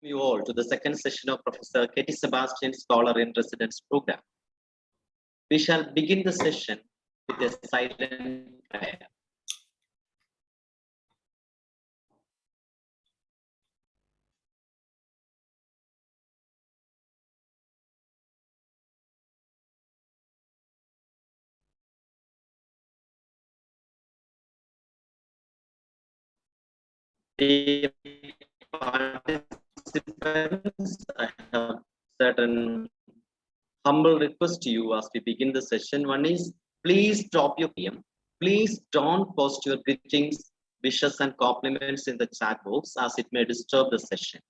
You all to the second session of Professor Sebastian Scholar in Residence program. We shall begin the session with a silent prayer. Dear participants, I have certain humble request to you as we begin the session. One is, please drop your PM. Please don't post your greetings, wishes, and compliments in the chat box as it may disturb the session.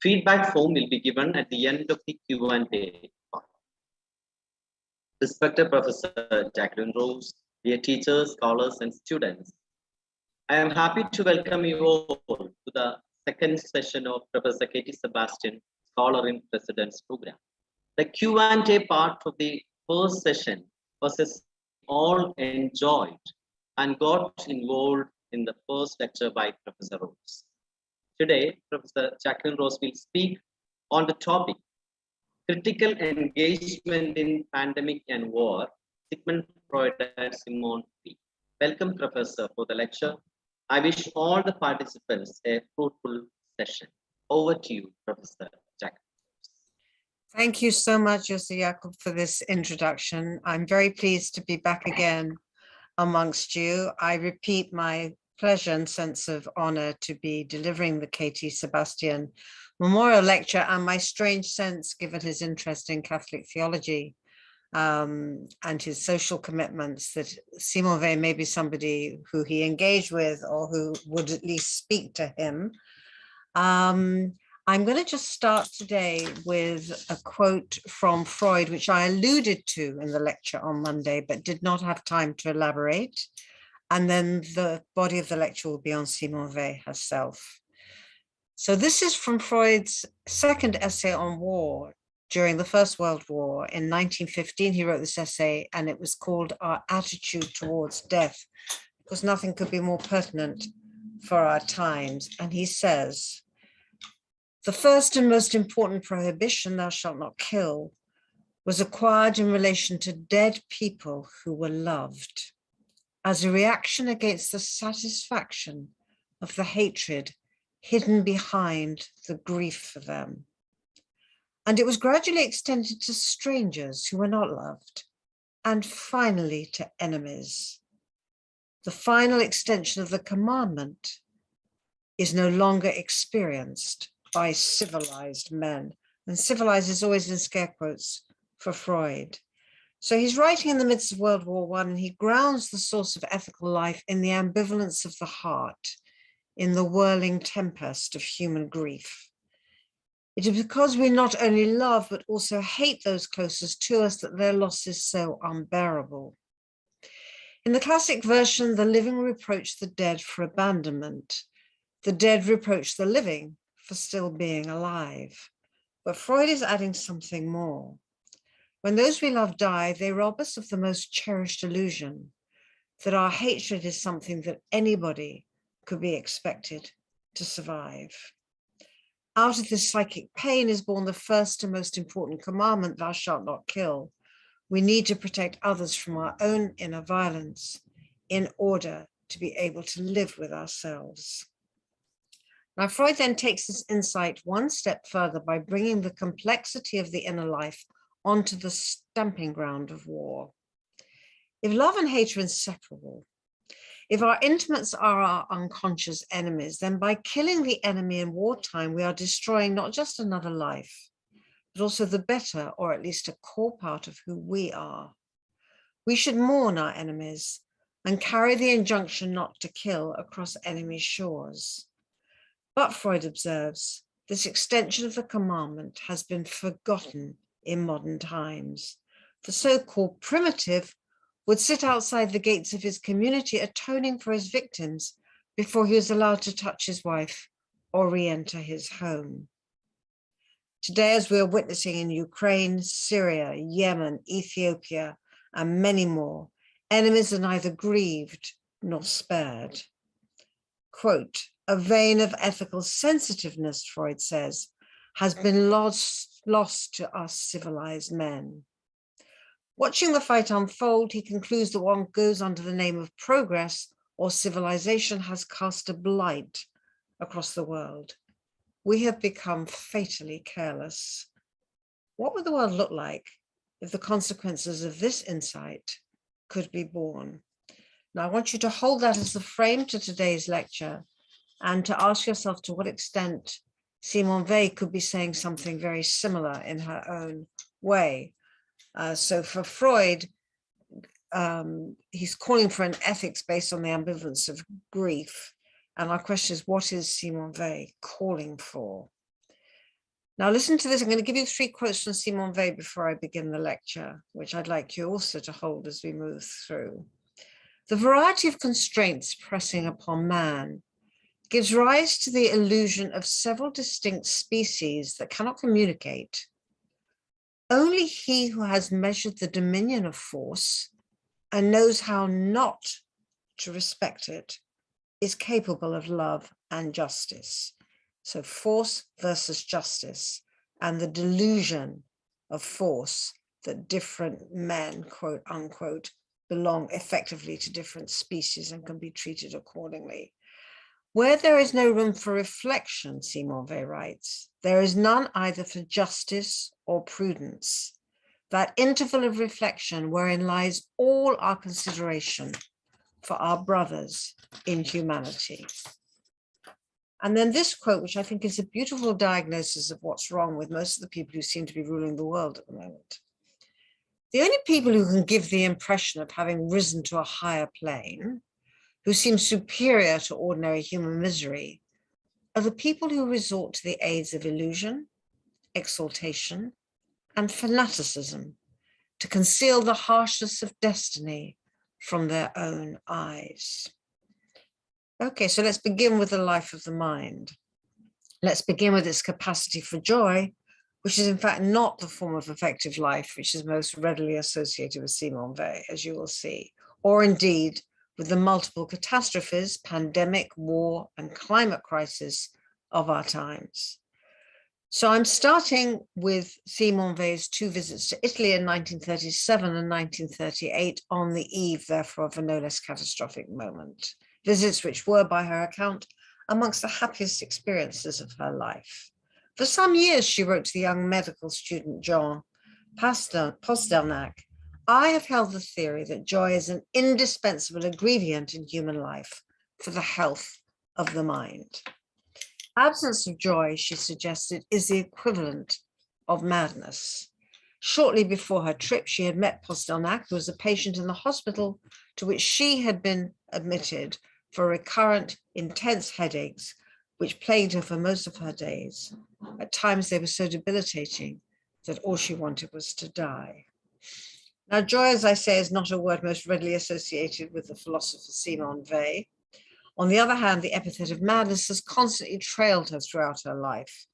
Feedback form will be given at the end of the Q&A part. Respected Professor Jacqueline Rose, dear teachers, scholars, and students, I am happy to welcome you all to the second session of Professor Sebastian Scholar in Residence program. The Q&A part of the first session was all enjoyed and got involved in the first lecture by Professor Rose. Today, Professor Jacqueline Rose will speak on the topic, critical engagement in pandemic and war, Sigmund Freud and Simone P. Welcome, Professor, for the lecture. I wish all the participants a fruitful session. Over to you, Professor Jacqueline. Thank you so much, Jose Jacob, for this introduction. I'm very pleased to be back again amongst you. I repeat my pleasure and sense of honor to be delivering the KT Sebastian Memorial Lecture, and my strange sense, given his interest in Catholic theology and his social commitments, that Simone Weil may be somebody who he engaged with or who would at least speak to him. I'm going to just start today with a quote from Freud, which I alluded to in the lecture on Monday, but did not have time to elaborate. And then the body of the lecture will be on Simone Weil herself. So this is from Freud's second essay on war during the First World War. In 1915, he wrote this essay, and it was called Our Attitude Towards Death, because nothing could be more pertinent for our times. And he says, the first and most important prohibition, thou shalt not kill, was acquired in relation to dead people who were loved, as a reaction against the satisfaction of the hatred hidden behind the grief for them. And it was gradually extended to strangers who were not loved, and finally to enemies. The final extension of the commandment is no longer experienced by civilized men. And civilized is always in scare quotes for Freud. So he's writing in the midst of World War I, and he grounds the source of ethical life in the ambivalence of the heart, in the whirling tempest of human grief. It is because we not only love, but also hate those closest to us that their loss is so unbearable. In the classic version, the living reproach the dead for abandonment. The dead reproach the living for still being alive. But Freud is adding something more. When those we love die, they rob us of the most cherished illusion that our hatred is something that anybody could be expected to survive. Out of this psychic pain is born the first and most important commandment, thou shalt not kill. We need to protect others from our own inner violence in order to be able to live with ourselves. Now, Freud then takes this insight one step further by bringing the complexity of the inner life onto the stamping ground of war. If love and hate are inseparable, if our intimates are our unconscious enemies, then by killing the enemy in wartime, we are destroying not just another life, but also the better, or at least a core part of who we are. We should mourn our enemies and carry the injunction not to kill across enemy shores. But Freud observes, this extension of the commandment has been forgotten in modern times. The so-called primitive would sit outside the gates of his community atoning for his victims before he was allowed to touch his wife or re-enter his home. Today, as we are witnessing in Ukraine, Syria, Yemen, Ethiopia, and many more, enemies are neither grieved nor spared. Quote, a vein of ethical sensitiveness, Freud says, has been lost to us civilized men. Watching the fight unfold, he concludes that what goes under the name of progress or civilization has cast a blight across the world. We have become fatally careless. What would the world look like if the consequences of this insight could be borne? Now, I want you to hold that as the frame to today's lecture and to ask yourself to what extent Simone Weil could be saying something very similar in her own way. So for Freud, he's calling for an ethics based on the ambivalence of grief. And our question is, what is Simone Weil calling for? Now listen to this. I'm going to give you 3 quotes from Simone Weil before I begin the lecture, which I'd like you also to hold as we move through. The variety of constraints pressing upon man gives rise to the illusion of several distinct species that cannot communicate. Only he who has measured the dominion of force and knows how not to respect it is capable of love and justice. So force versus justice, and the delusion of force that different men, quote unquote, belong effectively to different species and can be treated accordingly. Where there is no room for reflection, Simone Weil writes, there is none either for justice or prudence. That interval of reflection wherein lies all our consideration for our brothers in humanity. And then this quote, which I think is a beautiful diagnosis of what's wrong with most of the people who seem to be ruling the world at the moment. The only people who can give the impression of having risen to a higher plane, who seem superior to ordinary human misery, are the people who resort to the aids of illusion, exaltation, and fanaticism to conceal the harshness of destiny from their own eyes. Okay, so let's begin with the life of the mind. Let's begin with its capacity for joy, which is in fact not the form of effective life which is most readily associated with Simone Weil, as you will see, or indeed with the multiple catastrophes, pandemic, war, and climate crisis of our times. So I'm starting with Simone Weil's 2 visits to Italy in 1937 and 1938 on the eve, therefore, of a no less catastrophic moment. Visits which were, by her account, amongst the happiest experiences of her life. For some years, she wrote to the young medical student Jean Postelnack, I have held the theory that joy is an indispensable ingredient in human life for the health of the mind. Absence of joy, she suggested, is the equivalent of madness. Shortly before her trip, she had met Postelnack, who was a patient in the hospital to which she had been admitted for recurrent, intense headaches, which plagued her for most of her days. At times, they were so debilitating that all she wanted was to die. Now, joy, as I say, is not a word most readily associated with the philosopher Simone Weil. On the other hand, the epithet of madness has constantly trailed her throughout her life,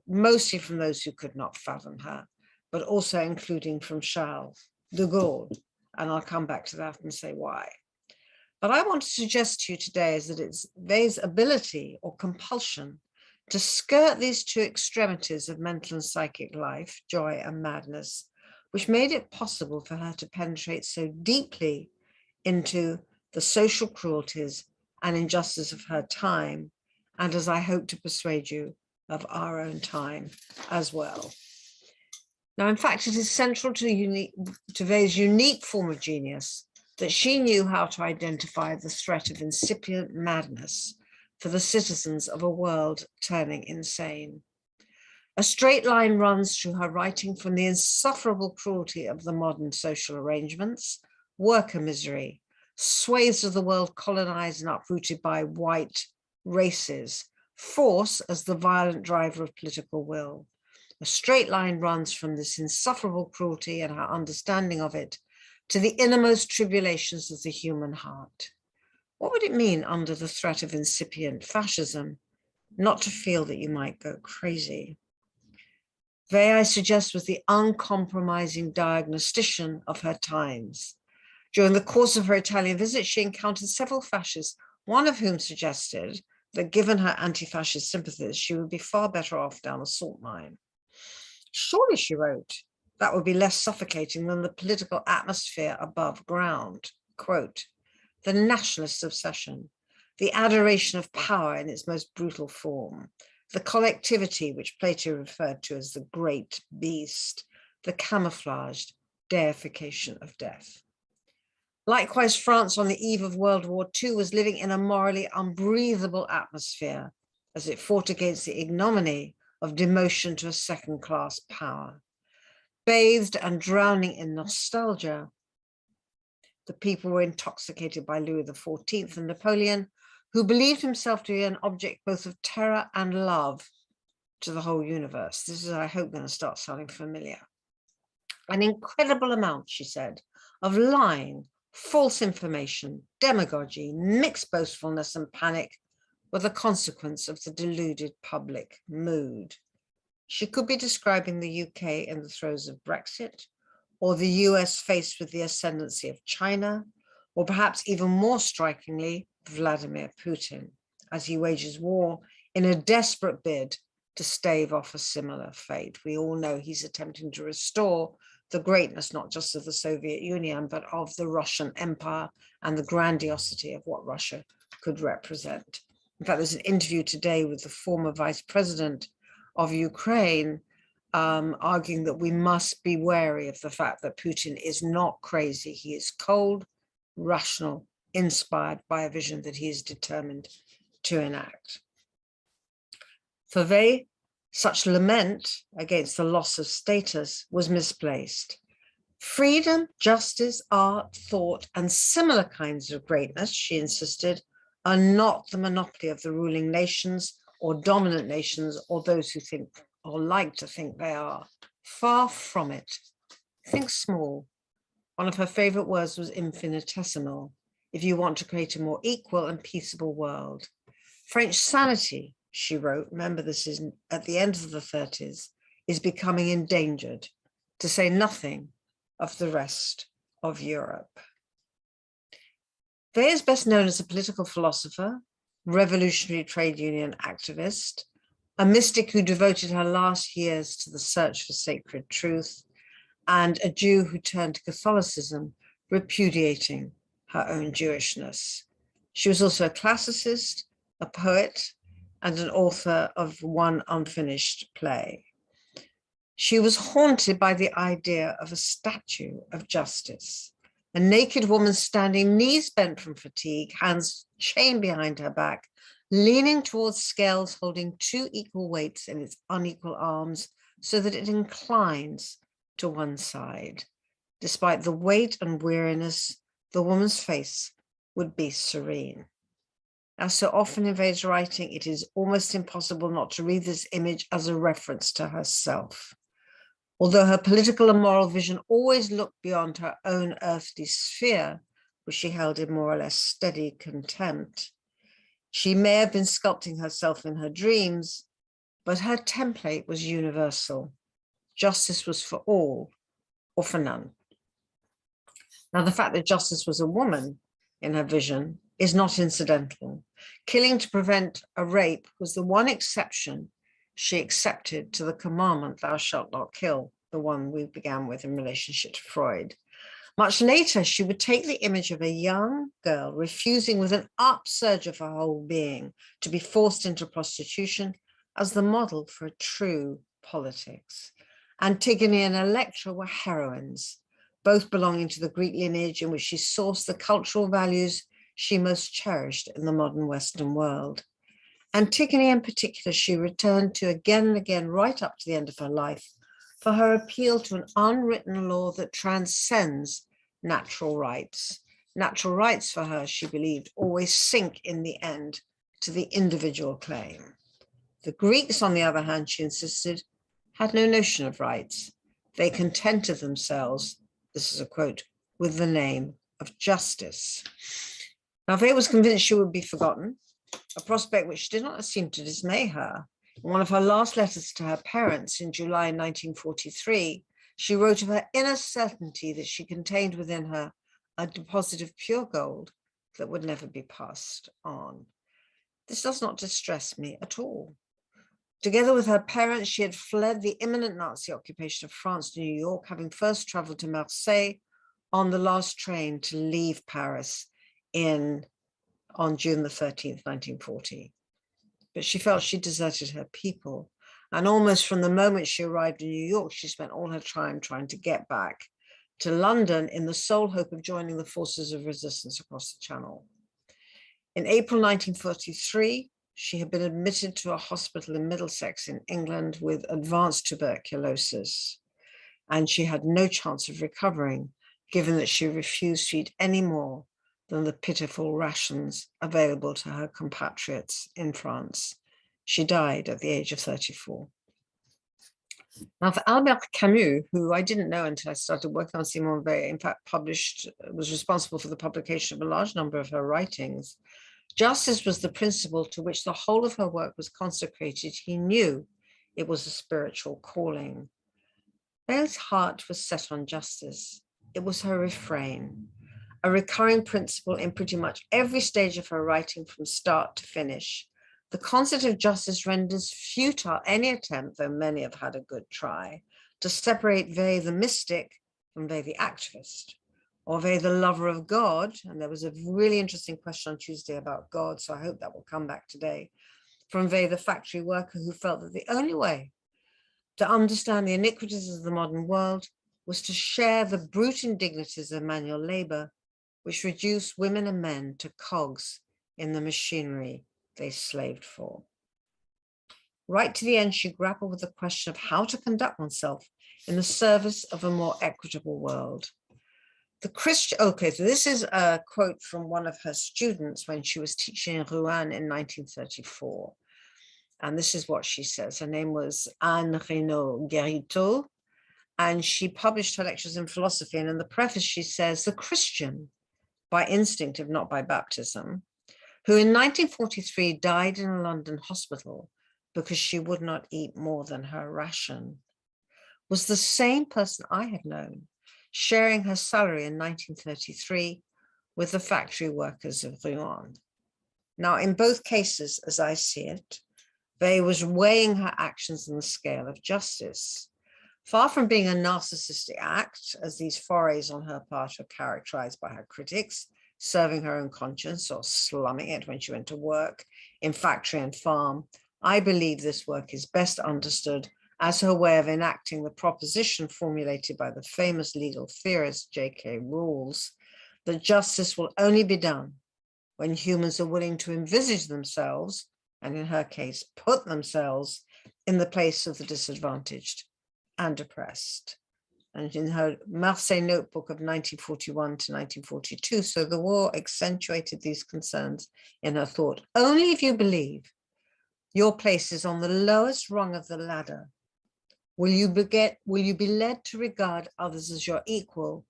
mostly from those who could not fathom her, but also including from Charles de Gaulle. And I'll come back to that and say why. But I want to suggest to you today is that it's Weil's ability or compulsion to skirt these 2 extremities of mental and psychic life, joy and madness, which made it possible for her to penetrate so deeply into the social cruelties and injustice of her time, and as I hope to persuade you, of our own time as well. Now, in fact, it is central to Weil's unique form of genius that she knew how to identify the threat of incipient madness for the citizens of a world turning insane. A straight line runs through her writing from the insufferable cruelty of the modern social arrangements, worker misery, swathes of the world colonized and uprooted by white races, force as the violent driver of political will. A straight line runs from this insufferable cruelty and her understanding of it to the innermost tribulations of the human heart. What would it mean under the threat of incipient fascism not to feel that you might go crazy? Weil, I suggest, was the uncompromising diagnostician of her times. During the course of her Italian visit, she encountered several fascists, one of whom suggested that given her anti-fascist sympathies, she would be far better off down a salt mine. Surely, she wrote, that would be less suffocating than the political atmosphere above ground. Quote, the nationalist obsession, the adoration of power in its most brutal form, the collectivity which Plato referred to as the great beast, the camouflaged deification of death. Likewise, France on the eve of World War II was living in a morally unbreathable atmosphere as it fought against the ignominy of demotion to a second-class power. Bathed and drowning in nostalgia, the people were intoxicated by Louis XIV and Napoleon, who believed himself to be an object both of terror and love to the whole universe. This is, I hope, going to start sounding familiar. An incredible amount, she said, of lying, false information, demagogy, mixed boastfulness and panic were the consequence of the deluded public mood. She could be describing the UK in the throes of Brexit, or the US faced with the ascendancy of China, or perhaps even more strikingly, Vladimir Putin, as he wages war in a desperate bid to stave off a similar fate. We all know he's attempting to restore the greatness, not just of the Soviet Union, but of the Russian Empire and the grandiosity of what Russia could represent. In fact, there's an interview today with the former vice president of Ukraine, arguing that we must be wary of the fact that Putin is not crazy. He is cold, rational, inspired by a vision that he is determined to enact. For they, such lament against the loss of status was misplaced. Freedom, justice, art, thought, and similar kinds of greatness, she insisted, are not the monopoly of the ruling nations or dominant nations or those who think or like to think they are. Far from it. Think small. One of her favorite words was infinitesimal, if you want to create a more equal and peaceable world. French sanity, she wrote, remember this is at the end of the 30s, is becoming endangered, to say nothing of the rest of Europe. They is best known as a political philosopher, revolutionary trade union activist, a mystic who devoted her last years to the search for sacred truth, and a Jew who turned to Catholicism, repudiating her own Jewishness. She was also a classicist, a poet, and an author of one unfinished play. She was haunted by the idea of a statue of justice, a naked woman standing, knees bent from fatigue, hands chained behind her back, leaning towards scales holding two equal weights in its unequal arms so that it inclines to one side. Despite the weight and weariness, the woman's face would be serene. As so often in Vey's writing, it is almost impossible not to read this image as a reference to herself. Although her political and moral vision always looked beyond her own earthly sphere, which she held in more or less steady contempt, she may have been sculpting herself in her dreams, but her template was universal. Justice was for all or for none. Now, the fact that justice was a woman in her vision is not incidental. Killing to prevent a rape was the one exception she accepted to the commandment, thou shalt not kill, the one we began with in relationship to Freud. Much later, she would take the image of a young girl refusing with an upsurge of her whole being to be forced into prostitution as the model for a true politics. Antigone and Electra were heroines, both belonging to the Greek lineage in which she sourced the cultural values she most cherished in the modern Western world. Antigone in particular, she returned to again and again right up to the end of her life for her appeal to an unwritten law that transcends natural rights. Natural rights for her, she believed, always sink in the end to the individual claim. The Greeks, on the other hand, she insisted, had no notion of rights. They contented themselves, this is a quote, with the name of justice. Now, Vey was convinced she would be forgotten, a prospect which did not seem to dismay her. In one of her last letters to her parents in July 1943, she wrote of her inner certainty that she contained within her a deposit of pure gold that would never be passed on. This does not distress me at all. Together with her parents, she had fled the imminent Nazi occupation of France to New York, having first traveled to Marseille on the last train to leave Paris on June the 13th, 1940. But she felt she deserted her people. And almost from the moment she arrived in New York, she spent all her time trying to get back to London in the sole hope of joining the forces of resistance across the Channel. In April 1943, she had been admitted to a hospital in Middlesex in England with advanced tuberculosis, and she had no chance of recovering, given that she refused to eat any more than the pitiful rations available to her compatriots in France. She died at the age of 34. Now, for Albert Camus, who I didn't know until I started working on Simone Weil, in fact, was responsible for the publication of a large number of her writings, justice was the principle to which the whole of her work was consecrated. He knew it was a spiritual calling. Weil's heart was set on justice. It was her refrain, a recurring principle in pretty much every stage of her writing from start to finish. The concept of justice renders futile any attempt, though many have had a good try, to separate Weil the mystic from Weil the activist, or Weil the lover of God. And there was a really interesting question on Tuesday about God, so I hope that will come back today, from Weil the factory worker who felt that the only way to understand the iniquities of the modern world was to share the brute indignities of manual labor, which reduced women and men to cogs in the machinery they slaved for. Right to the end, she grappled with the question of how to conduct oneself in the service of a more equitable world. Okay, so this is a quote from one of her students when she was teaching in Rouen in 1934. And this is what she says. Her name was Anne Renaud Guerito, and she published her lectures in philosophy. And in the preface, she says, the Christian, by instinct, if not by baptism, who in 1943 died in a London hospital because she would not eat more than her ration, was the same person I had known, sharing her salary in 1933 with the factory workers of Rouen. Now, in both cases, as I see it, Weil was weighing her actions in the scale of justice. Far from being a narcissistic act, as these forays on her part are characterized by her critics, serving her own conscience or slumming it when she went to work in factory and farm, I believe this work is best understood as her way of enacting the proposition formulated by the famous legal theorist J.K. Rawls, that justice will only be done when humans are willing to envisage themselves, and in her case, put themselves in the place of the disadvantaged and oppressed. And in her Marseille notebook of 1941 to 1942, so the war accentuated these concerns in her thought. Only if you believe your place is on the lowest rung of the ladder will you be led to regard others as your equal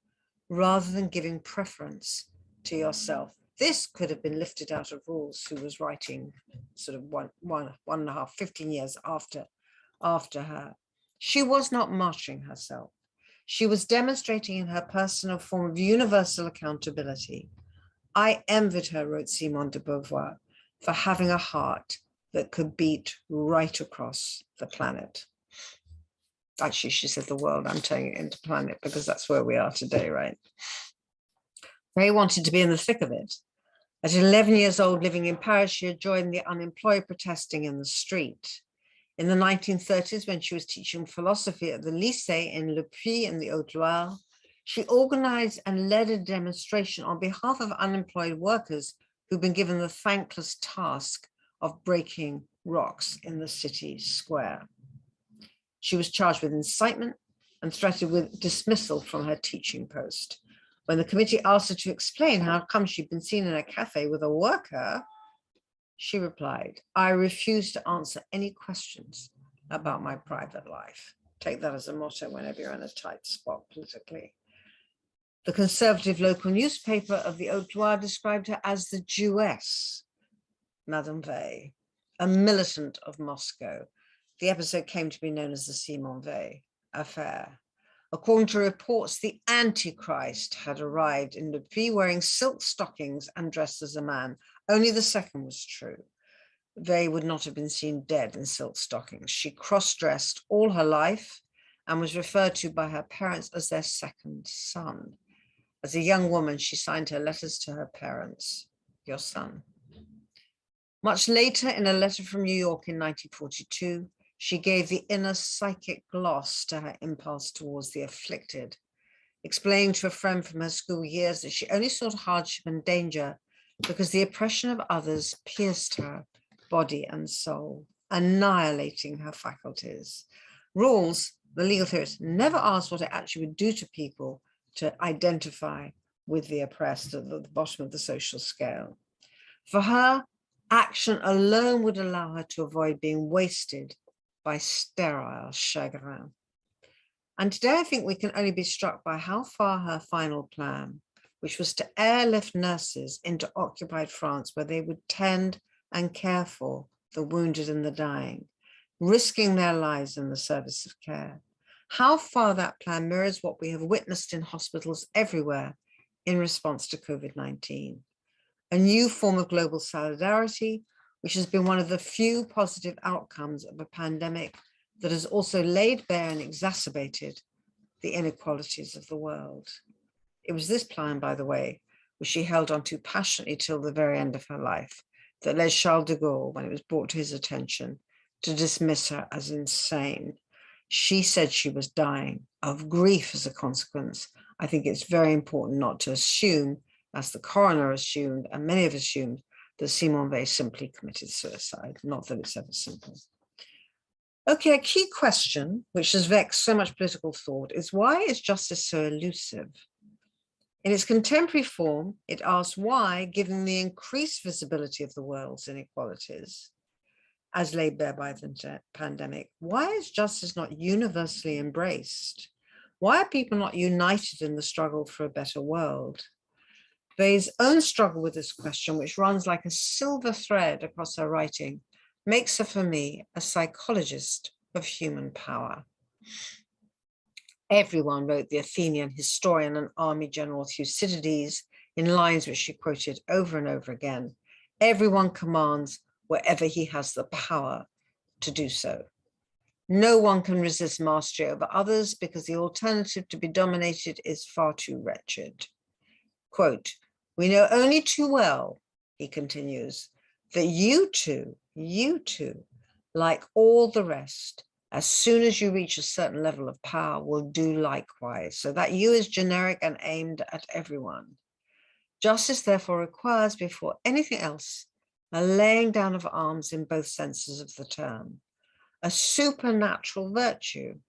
rather than giving preference to yourself. This could have been lifted out of Rawls, who was writing sort of one and a half, 15 years after her. She was not martyring herself. She was demonstrating in her person a form of universal accountability. I envied her, wrote Simone de Beauvoir, for having a heart that could beat right across the planet. Actually, she said the world, I'm turning it into planet because that's where we are today, right? Ray wanted to be in the thick of it. At 11 years old, living in Paris, she had joined the unemployed protesting in the street. In the 1930s, when she was teaching philosophy at the Lycée in Le Puy in the Haute-Loire, she organized and led a demonstration on behalf of unemployed workers who'd been given the thankless task of breaking rocks in the city square. She was charged with incitement and threatened with dismissal from her teaching post. When the committee asked her to explain how come she'd been seen in a cafe with a worker, she replied, I refuse to answer any questions about my private life. Take that as a motto whenever you're in a tight spot politically. The conservative local newspaper of the Haute-Loire described her as the Jewess, Madame Weil, a militant of Moscow. The episode came to be known as the Simone Weil affair. According to reports, the Antichrist had arrived in Le Puy wearing silk stockings and dressed as a man. Only the second was true. they would not have been seen dead in silk stockings. She cross-dressed all her life and was referred to by her parents as their second son. As a young woman, she signed her letters to her parents, your son. Much later, in a letter from New York in 1942, she gave the inner psychic gloss to her impulse towards the afflicted, explaining to a friend from her school years that she only sought hardship and danger because the oppression of others pierced her body and soul, annihilating her faculties. Rawls, the legal theorist, never asked what it actually would do to people to identify with the oppressed at the bottom of the social scale. For her, action alone would allow her to avoid being wasted by sterile chagrin. And today I think we can only be struck by how far her final plan, which was to airlift nurses into occupied France where they would tend and care for the wounded and the dying, risking their lives in the service of care. How far that plan mirrors what we have witnessed in hospitals everywhere in response to COVID-19. A new form of global solidarity, which has been one of the few positive outcomes of a pandemic that has also laid bare and exacerbated the inequalities of the world. It was this plan, by the way, which she held on to passionately till the very end of her life, that led Charles de Gaulle, when it was brought to his attention, to dismiss her as insane. She said she was dying of grief as a consequence. I think it's very important not to assume, as the coroner assumed, and many of us assumed, that Simone Weil simply committed suicide, not that it's ever simple. Okay, a key question, which has vexed so much political thought, is why is justice so elusive? In its contemporary form, it asks why, given the increased visibility of the world's inequalities, as laid bare by the pandemic, why is justice not universally embraced? Why are people not united in the struggle for a better world? Weil's own struggle with this question, which runs like a silver thread across her writing, makes her, for me, a psychologist of human power. Everyone, wrote the Athenian historian and army general Thucydides in lines which she quoted over and over again. Everyone commands wherever he has the power to do so. No one can resist mastery over others because the alternative to be dominated is far too wretched. Quote, "We know only too well," he continues, "that you two, like all the rest, as soon as you reach a certain level of power, will do likewise, so that you is generic and aimed at everyone. Justice therefore requires, before anything else, a laying down of arms in both senses of the term, a supernatural virtue,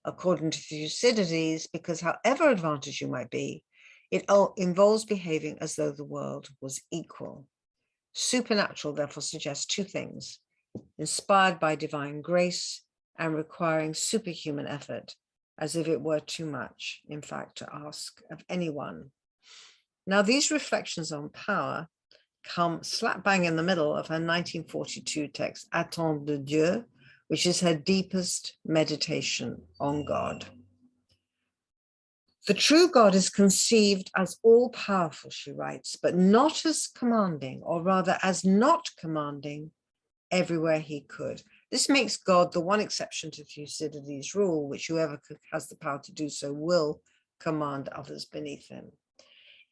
according to Thucydides, because however advantaged you might be, it involves behaving as though the world was equal. Supernatural therefore suggests two things: inspired by divine grace and requiring superhuman effort, as if it were too much, in fact, to ask of anyone. Now, these reflections on power come slap bang in the middle of her 1942 text, Attends de Dieu, which is her deepest meditation on God. The true God is conceived as all-powerful, she writes, but not as commanding, or rather as not commanding everywhere he could. This makes God the one exception to Thucydides' rule, which whoever has the power to do so will command others beneath him.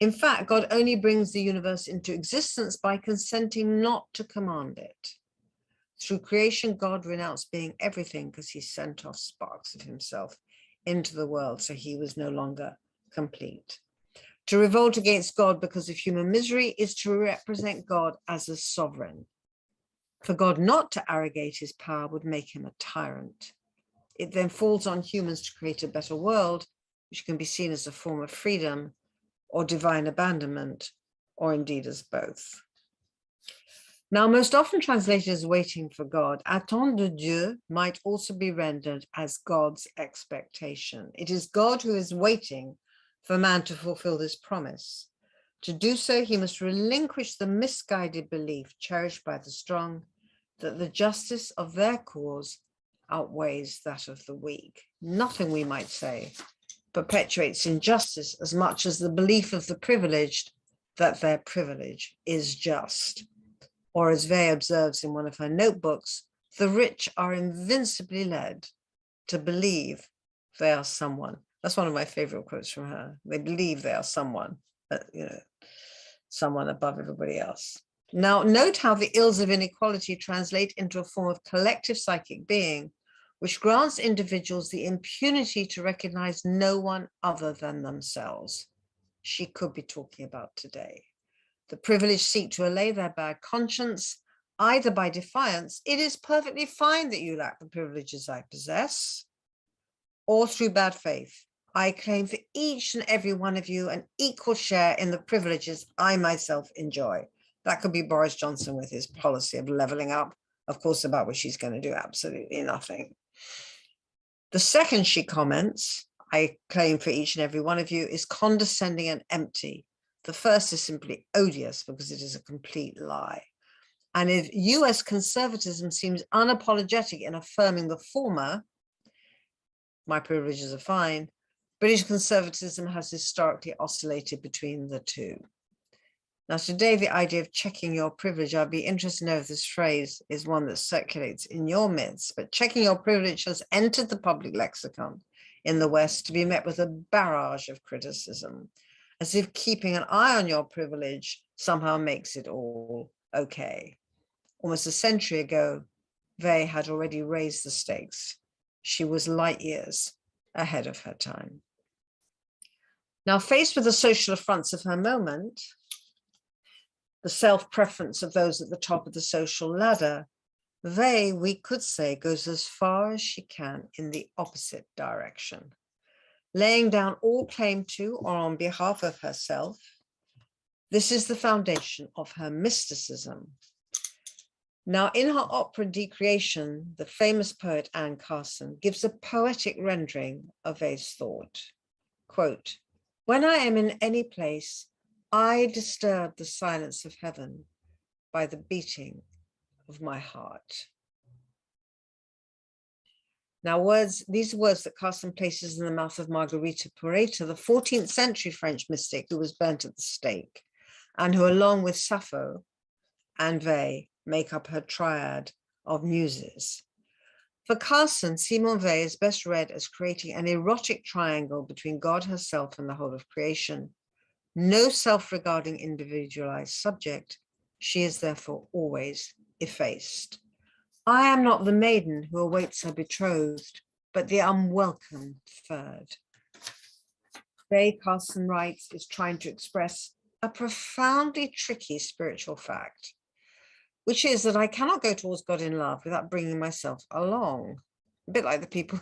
In fact, God only brings the universe into existence by consenting not to command it. Through creation, God renounced being everything because he sent off sparks of himself into the world, so he was no longer complete. To revolt against God because of human misery is to represent God as a sovereign. For God not to arrogate his power would make him a tyrant. It then falls on humans to create a better world, which can be seen as a form of freedom or divine abandonment, or indeed as both. Now, most often translated as waiting for God, attendre de Dieu might also be rendered as God's expectation. It is God who is waiting for man to fulfill this promise. To do so, he must relinquish the misguided belief cherished by the strong that the justice of their cause outweighs that of the weak. Nothing, we might say, perpetuates injustice as much as the belief of the privileged that their privilege is just. Or as Vey observes in one of her notebooks, the rich are invincibly led to believe they are someone. That's one of my favorite quotes from her. They believe they are someone, someone above everybody else. Now, note how the ills of inequality translate into a form of collective psychic being, which grants individuals the impunity to recognize no one other than themselves. She could be talking about today. The privileged seek to allay their bad conscience, either by defiance, it is perfectly fine that you lack the privileges I possess, or through bad faith. I claim for each and every one of you an equal share in the privileges I myself enjoy. That could be Boris Johnson with his policy of leveling up, of course, about which he's going to do absolutely nothing. The second she comments, I claim for each and every one of you, is condescending and empty. The first is simply odious because it is a complete lie. And if US conservatism seems unapologetic in affirming the former, my privileges are fine, British conservatism has historically oscillated between the two. Now, today, the idea of checking your privilege, I'd be interested to know if this phrase is one that circulates in your midst, but checking your privilege has entered the public lexicon in the West to be met with a barrage of criticism, as if keeping an eye on your privilege somehow makes it all okay. Almost a century ago, Vey had already raised the stakes. She was light years ahead of her time. Now, faced with the social affronts of her moment, the self-preference of those at the top of the social ladder, Vey, we could say, goes as far as she can in the opposite direction, laying down all claim to or on behalf of herself. This is the foundation of her mysticism. Now, in her opera Decreation, the famous poet Anne Carson gives a poetic rendering of Vey's thought. Quote, "When I am in any place, I disturb the silence of heaven by the beating of my heart." Now, these words that Carson places in the mouth of Marguerite Poreta, the 14th century French mystic who was burnt at the stake, and who, along with Sappho and Vey, make up her triad of muses. For Carson, Simone Weil is best read as creating an erotic triangle between God herself and the whole of creation. No self-regarding individualized subject, she is therefore always effaced. I am not the maiden who awaits her betrothed, but the unwelcome third. Vey, Carson writes, is trying to express a profoundly tricky spiritual fact, which is that I cannot go towards God in love without bringing myself along. A bit like the people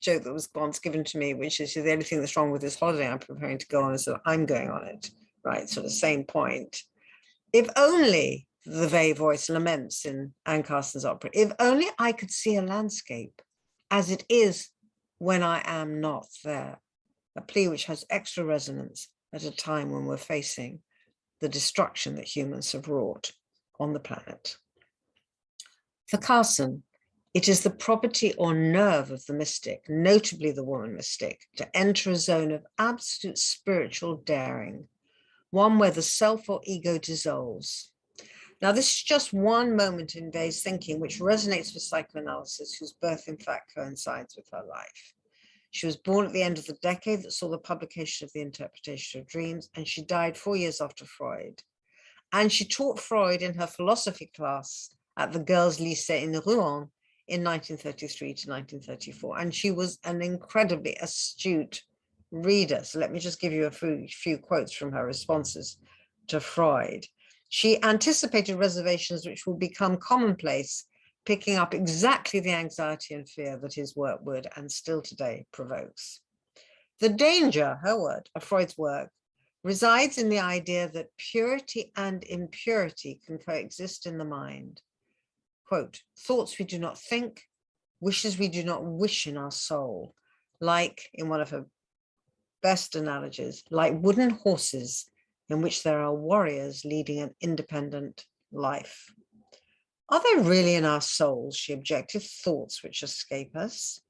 joke that was once given to me, which is the only thing that's wrong with this holiday I'm preparing to go on is that I'm going on it, right? So the same point. If only, the Vey voice laments in Anne Carson's opera, if only I could see a landscape as it is when I am not there, a plea which has extra resonance at a time when we're facing the destruction that humans have wrought on the planet. For Carson, it is the property or nerve of the mystic, notably the woman mystic, to enter a zone of absolute spiritual daring, one where the self or ego dissolves. Now, this is just one moment in Vey's thinking which resonates with psychoanalysis, whose birth, in fact, coincides with her life. She was born at the end of the decade that saw the publication of the Interpretation of Dreams, and she died 4 years after Freud. And she taught Freud in her philosophy class at the Girls' Lycée in Rouen in 1933 to 1934. And she was an incredibly astute reader. So let me just give you a few quotes from her responses to Freud. She anticipated reservations which will become commonplace, picking up exactly the anxiety and fear that his work would, and still today, provokes. The danger, her word, of Freud's work resides in the idea that purity and impurity can coexist in the mind. Quote, "Thoughts we do not think, wishes we do not wish in our soul, like," in one of her best analogies, "like wooden horses in which there are warriors leading an independent life." Are there really in our souls, she objected, thoughts which escape us?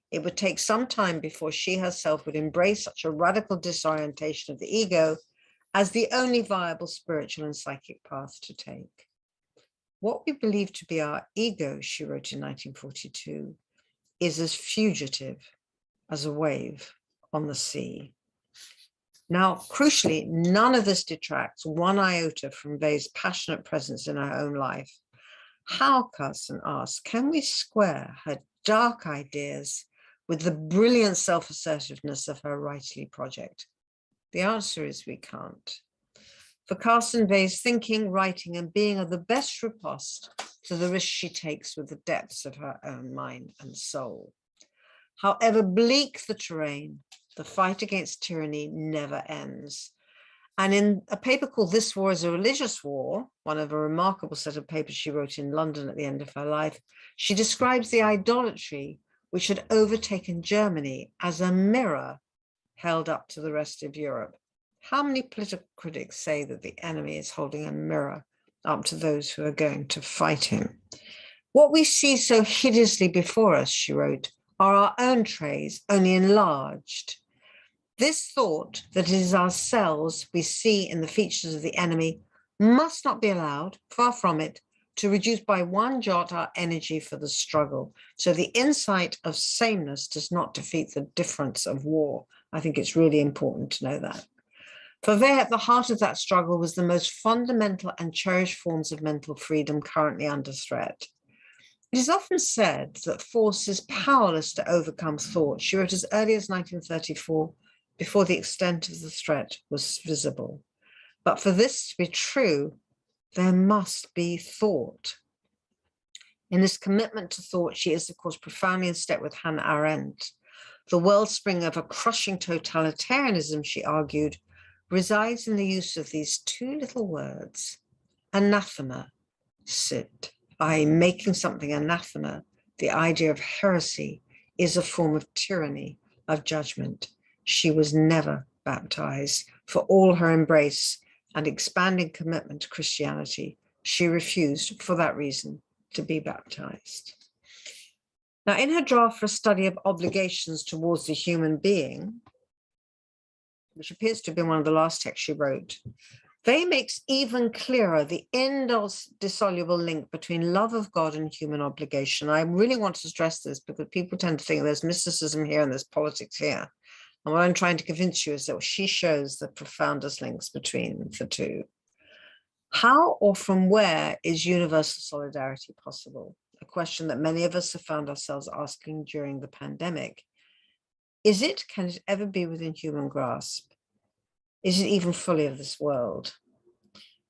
It would take some time before she herself would embrace such a radical disorientation of the ego as the only viable spiritual and psychic path to take. What we believe to be our ego, she wrote in 1942, is as fugitive as a wave on the sea. Now, crucially, none of this detracts one iota from Vey's passionate presence in her own life. How, Carson asks, can we square her dark ideas with the brilliant self-assertiveness of her writerly project? The answer is we can't. For Carson, Vey's thinking, writing, and being are the best riposte to the risks she takes with the depths of her own mind and soul. However bleak the terrain, the fight against tyranny never ends. And in a paper called This War is a Religious War, one of a remarkable set of papers she wrote in London at the end of her life, she describes the idolatry which had overtaken Germany as a mirror held up to the rest of Europe. How many political critics say that the enemy is holding a mirror up to those who are going to fight him? What we see so hideously before us, she wrote, are our own trays, only enlarged. This thought that it is ourselves we see in the features of the enemy must not be allowed, far from it, to reduce by one jot our energy for the struggle. So the insight of sameness does not defeat the difference of war. I think it's really important to know that. For Vey, at the heart of that struggle was the most fundamental and cherished forms of mental freedom currently under threat. It is often said that force is powerless to overcome thought. She wrote as early as 1934, before the extent of the threat was visible. But for this to be true, there must be thought. In this commitment to thought, she is, of course, profoundly in step with Hannah Arendt. The wellspring of a crushing totalitarianism, she argued, resides in the use of these two little words, anathema, sit. By making something anathema, the idea of heresy is a form of tyranny, of judgment. She was never baptized. For all her embrace and expanding commitment to Christianity, she refused, for that reason, to be baptized. Now, in her draft for a study of obligations towards the human being, which appears to have been one of the last texts she wrote, Vey makes even clearer the indissoluble link between love of God and human obligation. I really want to stress this because people tend to think there's mysticism here and there's politics here. And what I'm trying to convince you is that she shows the profoundest links between the two. How or from where is universal solidarity possible? A question that many of us have found ourselves asking during the pandemic. Can it ever be within human grasp? Is it even fully of this world?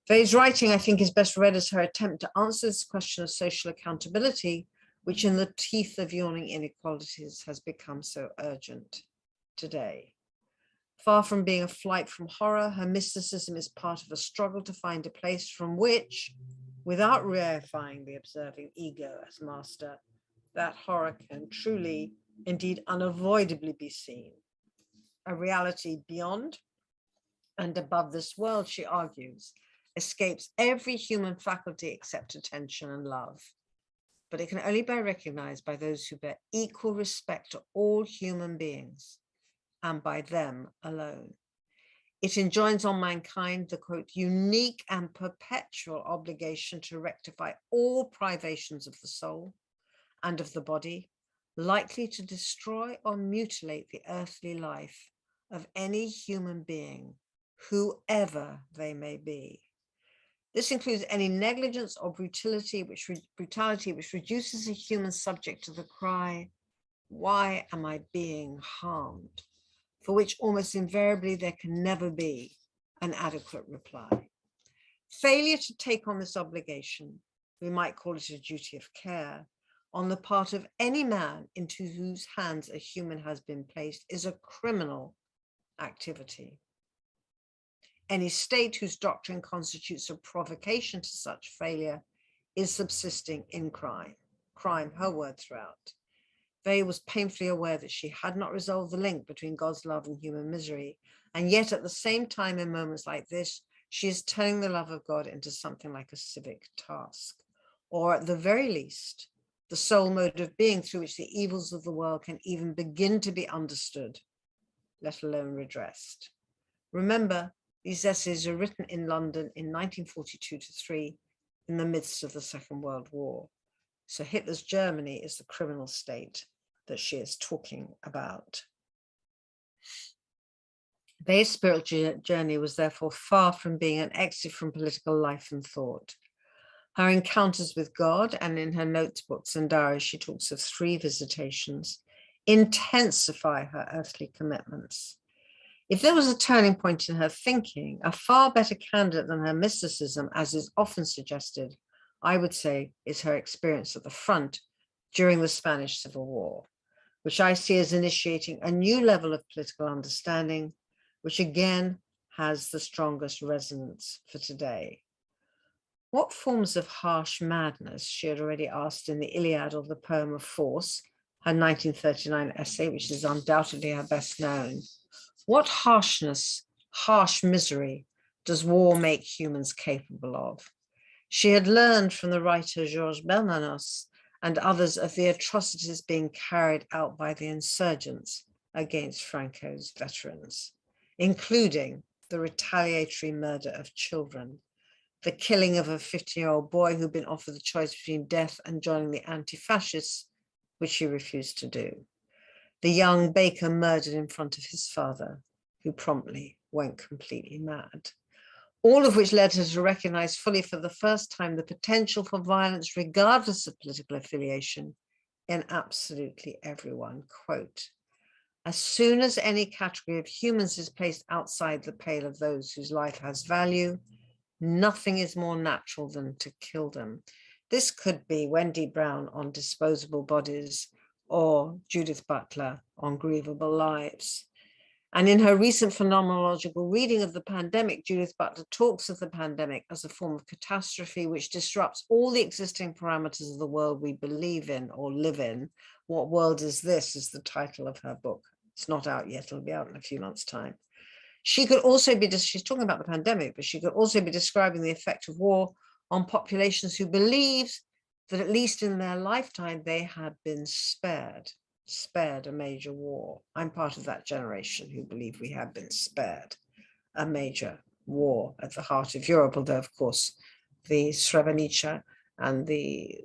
Vey's writing, I think, is best read as her attempt to answer this question of social accountability, which in the teeth of yawning inequalities has become so urgent today. Far from being a flight from horror, her mysticism is part of a struggle to find a place from which, without reifying the observing ego as master, that horror can truly, indeed unavoidably be seen. A reality beyond and above this world, she argues, escapes every human faculty except attention and love. But it can only be recognized by those who bear equal respect to all human beings, and by them alone. It enjoins on mankind the, quote, unique and perpetual obligation to rectify all privations of the soul and of the body, likely to destroy or mutilate the earthly life of any human being, whoever they may be. This includes any negligence or brutality which reduces a human subject to the cry, why am I being harmed? For which almost invariably there can never be an adequate reply. Failure to take on this obligation, we might call it a duty of care, on the part of any man into whose hands a human has been placed is a criminal activity. Any state whose doctrine constitutes a provocation to such failure is subsisting in crime. Crime, her word throughout. Vey was painfully aware that she had not resolved the link between God's love and human misery. And yet at the same time, in moments like this, she is turning the love of God into something like a civic task, or at the very least, the sole mode of being through which the evils of the world can even begin to be understood, let alone redressed. Remember, these essays are written in London in 1942-3, in the midst of the Second World War. So Hitler's Germany is the criminal state that she is talking about. Their spiritual journey was therefore far from being an exit from political life and thought. Her encounters with God, and in her notebooks and diaries, she talks of 3 visitations, intensify her earthly commitments. If there was a turning point in her thinking, a far better candidate than her mysticism, as is often suggested, I would say is her experience at the front during the Spanish Civil War, which I see as initiating a new level of political understanding, which again has the strongest resonance for today. What forms of harsh madness, she had already asked in the Iliad or the Poem of Force, her 1939 essay, which is undoubtedly her best known. What harshness, harsh misery does war make humans capable of? She had learned from the writer Georges Bernanos and others of the atrocities being carried out by the insurgents against Franco's veterans, including the retaliatory murder of children, the killing of a 50-year-old boy who'd been offered the choice between death and joining the anti-fascists, which he refused to do, the young baker murdered in front of his father, who promptly went completely mad. All of which led her to recognize fully for the first time the potential for violence, regardless of political affiliation, in absolutely everyone. Quote, as soon as any category of humans is placed outside the pale of those whose life has value, nothing is more natural than to kill them. This could be Wendy Brown on disposable bodies or Judith Butler on grievable lives. And in her recent phenomenological reading of the pandemic, Judith Butler talks of the pandemic as a form of catastrophe which disrupts all the existing parameters of the world we believe in or live in. What World Is This is the title of her book. It's not out yet, it'll be out in a few months' time. She could also be, she's talking about the pandemic, but she could also be describing the effect of war on populations who believe that at least in their lifetime, they have been spared a major war. I'm part of that generation who believe we have been spared a major war at the heart of Europe, although of course the Srebrenica and the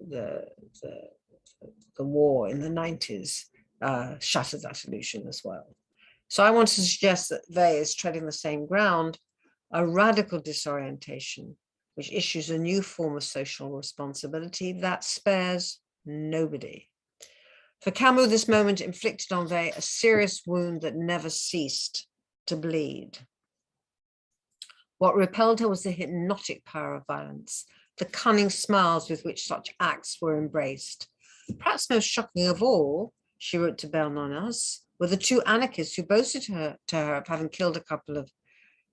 war in the 90s shattered that illusion as well. So I want to suggest that they is treading the same ground, a radical disorientation, which issues a new form of social responsibility that spares nobody. For Camus, this moment inflicted on Vey a serious wound that never ceased to bleed. What repelled her was the hypnotic power of violence, the cunning smiles with which such acts were embraced. Perhaps most shocking of all, she wrote to Bernanos, were the 2 anarchists who boasted to her of having killed a couple of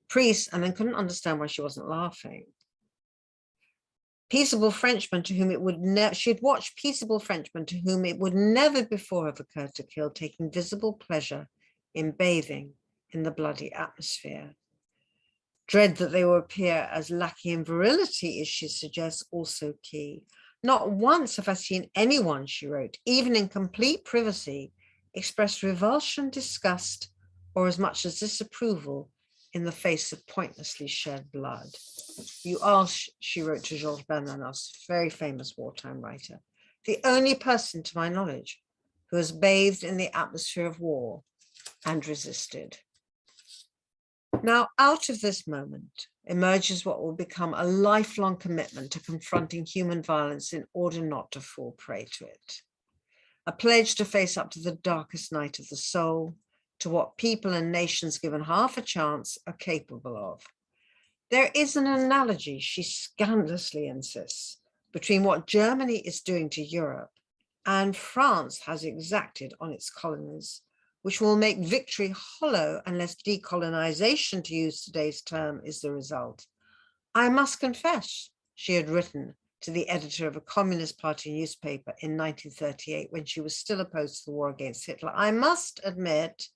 priests and then couldn't understand why she wasn't laughing. Peaceable Frenchmen to whom it would never, she had watched peaceable Frenchmen to whom it would never before have occurred to kill, taking visible pleasure in bathing in the bloody atmosphere. Dread that they will appear as lacking in virility is, she suggests, also key. Not once have I seen anyone, she wrote, even in complete privacy, express revulsion, disgust, or as much as disapproval in the face of pointlessly shed blood. You are, she wrote to Georges Bernanos, very famous wartime writer, the only person, to my knowledge, who has bathed in the atmosphere of war and resisted. Now, out of this moment emerges what will become a lifelong commitment to confronting human violence in order not to fall prey to it. A pledge to face up to the darkest night of the soul, to what people and nations given half a chance are capable of. There is an analogy, she scandalously insists, between what Germany is doing to Europe and France has exacted on its colonies, which will make victory hollow unless decolonization, to use today's term, is the result. I must confess, she had written to the editor of a Communist Party newspaper in 1938 when she was still opposed to the war against Hitler, I must admit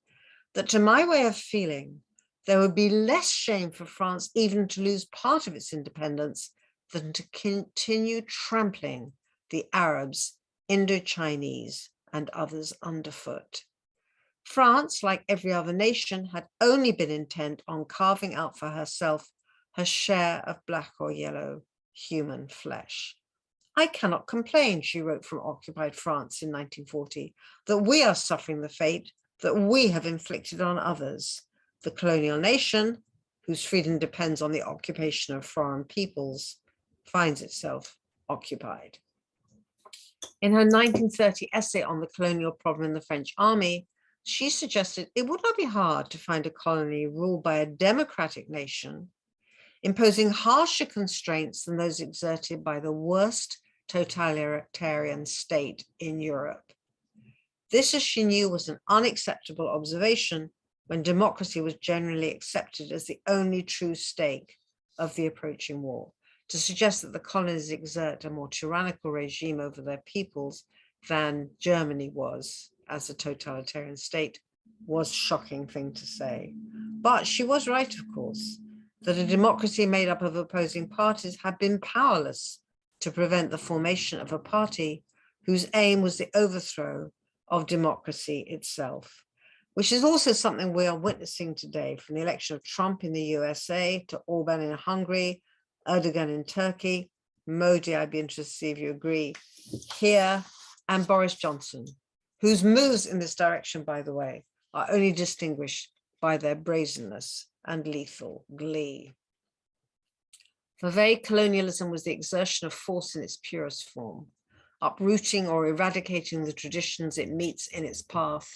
that to my way of feeling, there would be less shame for France even to lose part of its independence than to continue trampling the Arabs, Indo-Chinese, and others underfoot. France, like every other nation, had only been intent on carving out for herself her share of black or yellow human flesh. I cannot complain, she wrote from occupied France in 1940, that we are suffering the fate that we have inflicted on others. The colonial nation, whose freedom depends on the occupation of foreign peoples, finds itself occupied. In her 1930 essay on the colonial problem in the French army, she suggested it would not be hard to find a colony ruled by a democratic nation, imposing harsher constraints than those exerted by the worst totalitarian state in Europe. This, as she knew, was an unacceptable observation when democracy was generally accepted as the only true stake of the approaching war. To suggest that the colonies exert a more tyrannical regime over their peoples than Germany was as a totalitarian state was a shocking thing to say. But she was right, of course, that a democracy made up of opposing parties had been powerless to prevent the formation of a party whose aim was the overthrow of democracy itself, which is also something we are witnessing today, from the election of Trump in the USA to Orban in Hungary, Erdogan in Turkey, Modi, I'd be interested to see if you agree, here, and Boris Johnson, whose moves in this direction, by the way, are only distinguished by their brazenness and lethal glee. For very colonialism was the exertion of force in its purest form, uprooting or eradicating the traditions it meets in its path,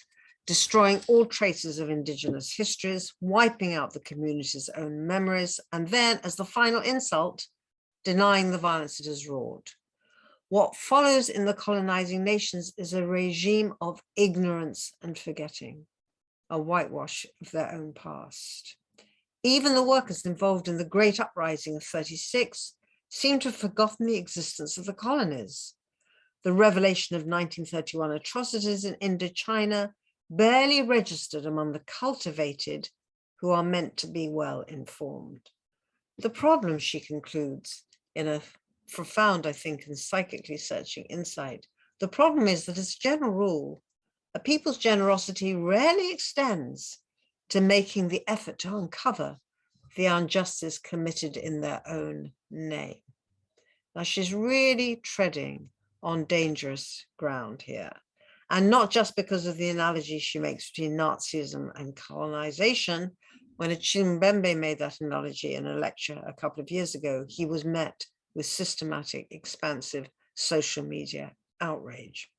destroying all traces of indigenous histories, wiping out the community's own memories, and then, as the final insult, denying the violence it has wrought. What follows in the colonizing nations is a regime of ignorance and forgetting, a whitewash of their own past. Even the workers involved in the Great Uprising of 36 seem to have forgotten the existence of the colonies. The revelation of 1931 atrocities in Indochina barely registered among the cultivated who are meant to be well informed. The problem, she concludes, in a profound, I think, and psychically searching insight, the problem is that as a general rule, a people's generosity rarely extends to making the effort to uncover the injustice committed in their own name. Now, she's really treading on dangerous ground here. And not just because of the analogy she makes between Nazism and colonization. When Chimbembe made that analogy in a lecture a couple of years ago, he was met with systematic, expansive social media outrage.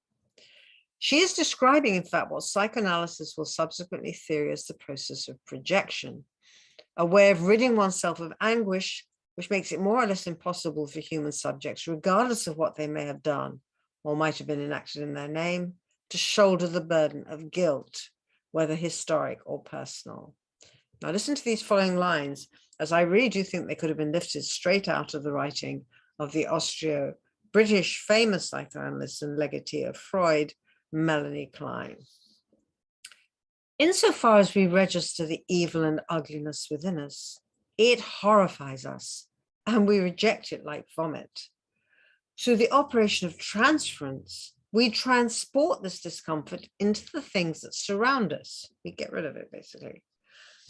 She is describing, in fact, what psychoanalysis will subsequently theorize as the process of projection, a way of ridding oneself of anguish, which makes it more or less impossible for human subjects, regardless of what they may have done or might have been enacted in their name, to shoulder the burden of guilt, whether historic or personal. Now listen to these following lines, as I really do think they could have been lifted straight out of the writing of the Austro-British famous psychoanalyst and legatee of Freud, Melanie Klein. Insofar as we register the evil and ugliness within us, it horrifies us and we reject it like vomit. Through the operation of transference, we transport this discomfort into the things that surround us. We get rid of it, basically.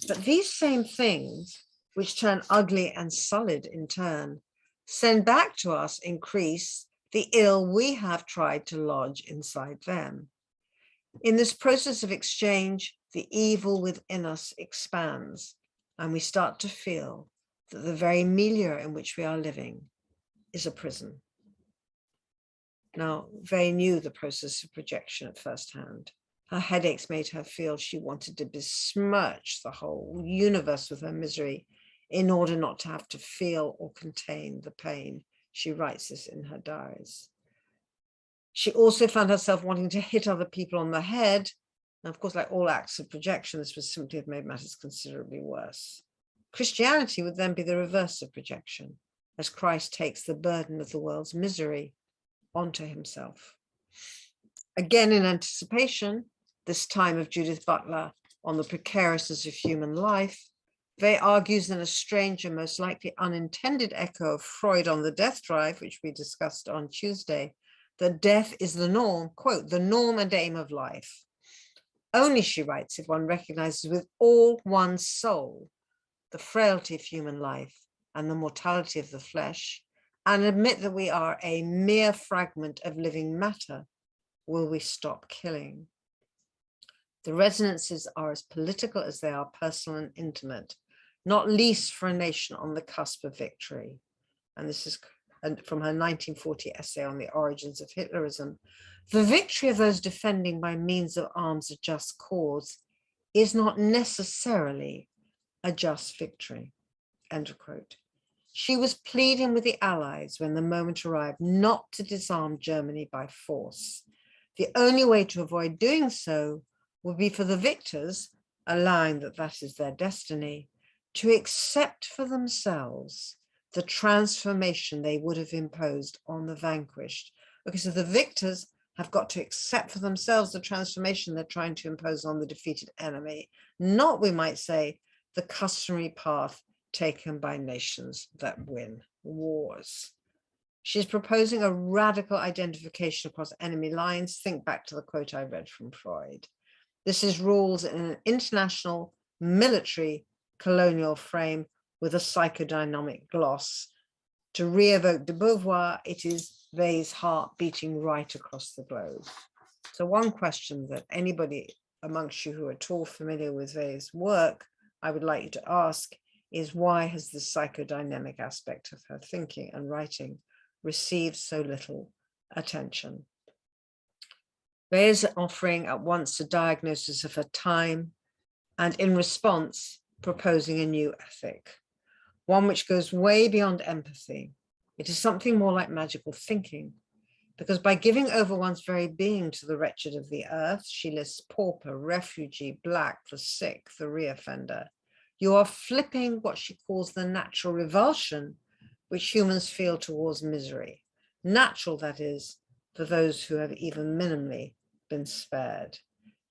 But these same things, which turn ugly and sullied in turn, send back to us, increase the ill we have tried to lodge inside them. In this process of exchange, the evil within us expands, and we start to feel that the very milieu in which we are living is a prison. Now, Vey knew the process of projection at first hand. Her headaches made her feel she wanted to besmirch the whole universe with her misery in order not to have to feel or contain the pain. She writes this in her diaries. She also found herself wanting to hit other people on the head. And of course, like all acts of projection, this would simply have made matters considerably worse. Christianity would then be the reverse of projection, as Christ takes the burden of the world's misery onto himself. Again, in anticipation, this time of Judith Butler on the precariousness of human life, Vey argues in a strange and most likely unintended echo of Freud on the death drive, which we discussed on Tuesday, that death is the norm, quote, the norm and aim of life. Only, she writes, if one recognizes with all one's soul the frailty of human life and the mortality of the flesh, and admit that we are a mere fragment of living matter, will we stop killing? The resonances are as political as they are personal and intimate, not least for a nation on the cusp of victory. And this is from her 1940 essay on the origins of Hitlerism. The victory of those defending by means of arms a just cause is not necessarily a just victory, end quote. She was pleading with the Allies when the moment arrived not to disarm Germany by force. The only way to avoid doing so would be for the victors, allowing that is their destiny, to accept for themselves the transformation they would have imposed on the vanquished. Okay, so the victors have got to accept for themselves the transformation they're trying to impose on the defeated enemy, not, we might say, the customary path taken by nations that win wars. She's proposing a radical identification across enemy lines. Think back to the quote I read from Freud. This is rules in an international military colonial frame with a psychodynamic gloss. To re-evoke de Beauvoir, it is Vey's heart beating right across the globe. So one question that anybody amongst you who are at all familiar with Vey's work, I would like you to ask is, why has the psychodynamic aspect of her thinking and writing received so little attention? Vey is offering at once a diagnosis of her time and, in response, proposing a new ethic, one which goes way beyond empathy. It is something more like magical thinking, because by giving over one's very being to the wretched of the earth, she lists pauper, refugee, black, the sick, the reoffender, you are flipping what she calls the natural revulsion which humans feel towards misery. Natural, that is, for those who have even minimally been spared.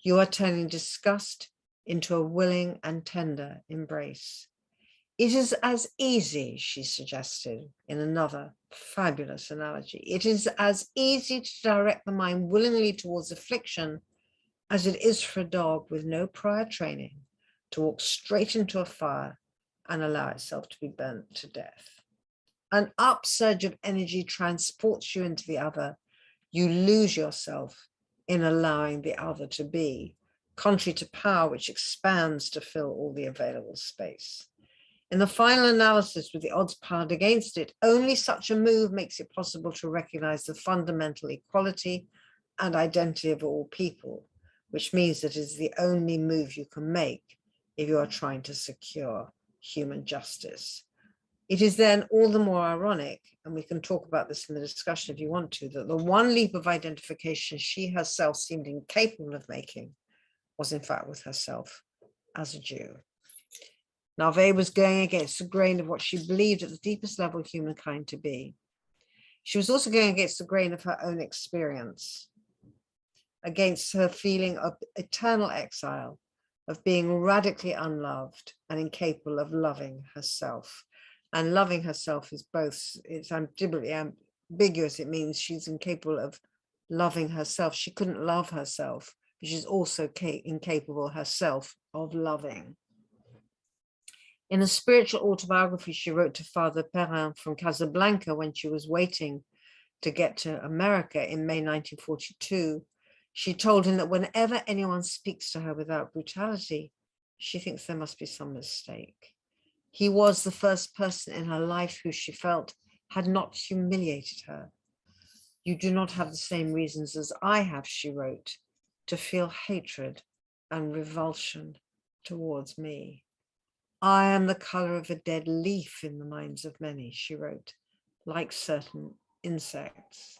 You are turning disgust into a willing and tender embrace. It is as easy, she suggested in another fabulous analogy, it is as easy to direct the mind willingly towards affliction as it is for a dog with no prior training to walk straight into a fire and allow itself to be burnt to death. An upsurge of energy transports you into the other. You lose yourself in allowing the other to be, contrary to power, which expands to fill all the available space. In the final analysis, with the odds piled against it, only such a move makes it possible to recognize the fundamental equality and identity of all people, which means that it is the only move you can make if you are trying to secure human justice. It is then all the more ironic, and we can talk about this in the discussion if you want to, that the one leap of identification she herself seemed incapable of making was in fact with herself as a Jew. Now, Vey was going against the grain of what she believed at the deepest level humankind to be. She was also going against the grain of her own experience, against her feeling of eternal exile, of being radically unloved and incapable of loving herself. And loving herself is both, it's deliberately ambiguous. It means she's incapable of loving herself. She couldn't love herself, but she's also incapable herself of loving. In a spiritual autobiography she wrote to Father Perrin from Casablanca when she was waiting to get to America in May 1942, she told him that whenever anyone speaks to her without brutality, she thinks there must be some mistake. He was the first person in her life who she felt had not humiliated her. You do not have the same reasons as I have, she wrote, to feel hatred and revulsion towards me. I am the color of a dead leaf in the minds of many, she wrote, like certain insects.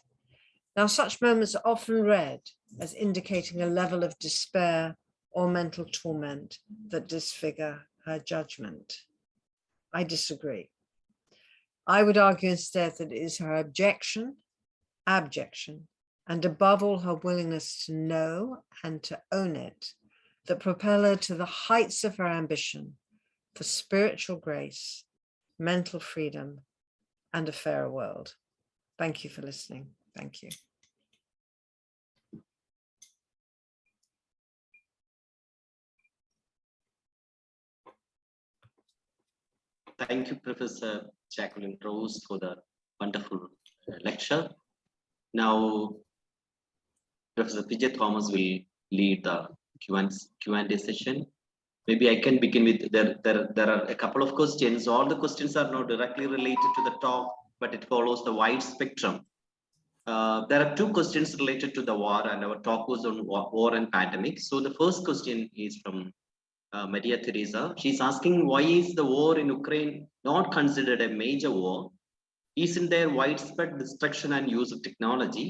Now, such moments are often read as indicating a level of despair or mental torment that disfigure her judgment. I disagree. I would argue instead that it is her abjection, and above all her willingness to know and to own it that propel her to the heights of her ambition for spiritual grace, mental freedom, and a fairer world. Thank you for listening. Thank you. Thank you, Professor Jacqueline Rose, for the wonderful lecture. Now, Professor PJ Thomas will lead the Q&A session. Maybe I can begin with, there are a couple of questions. All the questions are not directly related to the talk, but it follows the wide spectrum. There are two questions related to the war, and our talk was on war and pandemic. So the first question is from Maria Teresa. She's asking, why is the war in Ukraine not considered a major war? Isn't there widespread destruction and use of technology?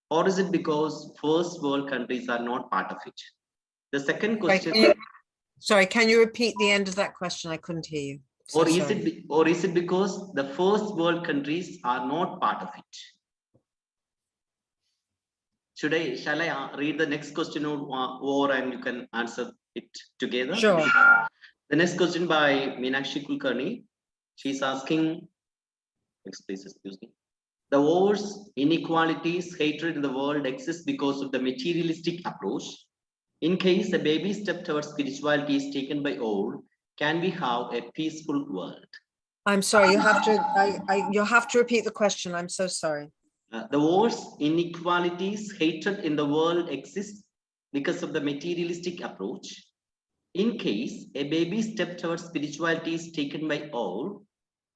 Or is it because first world countries are not part of it? The second question. Sorry, can you repeat the end of that question? I couldn't hear you. So or is it because the first world countries are not part of it? Shall I read the next question on war and you can answer it together? Sure. The next question by Meenakshi Kulkarni. She's asking, please excuse me. The wars, inequalities, hatred in the world exist because of the materialistic approach. In case a baby step towards spirituality is taken by all, can we have a peaceful world? I'm sorry, you have to. You'll have to repeat the question. I'm so sorry. The wars, inequalities, hatred in the world exist because of the materialistic approach. In case a baby step towards spirituality is taken by all,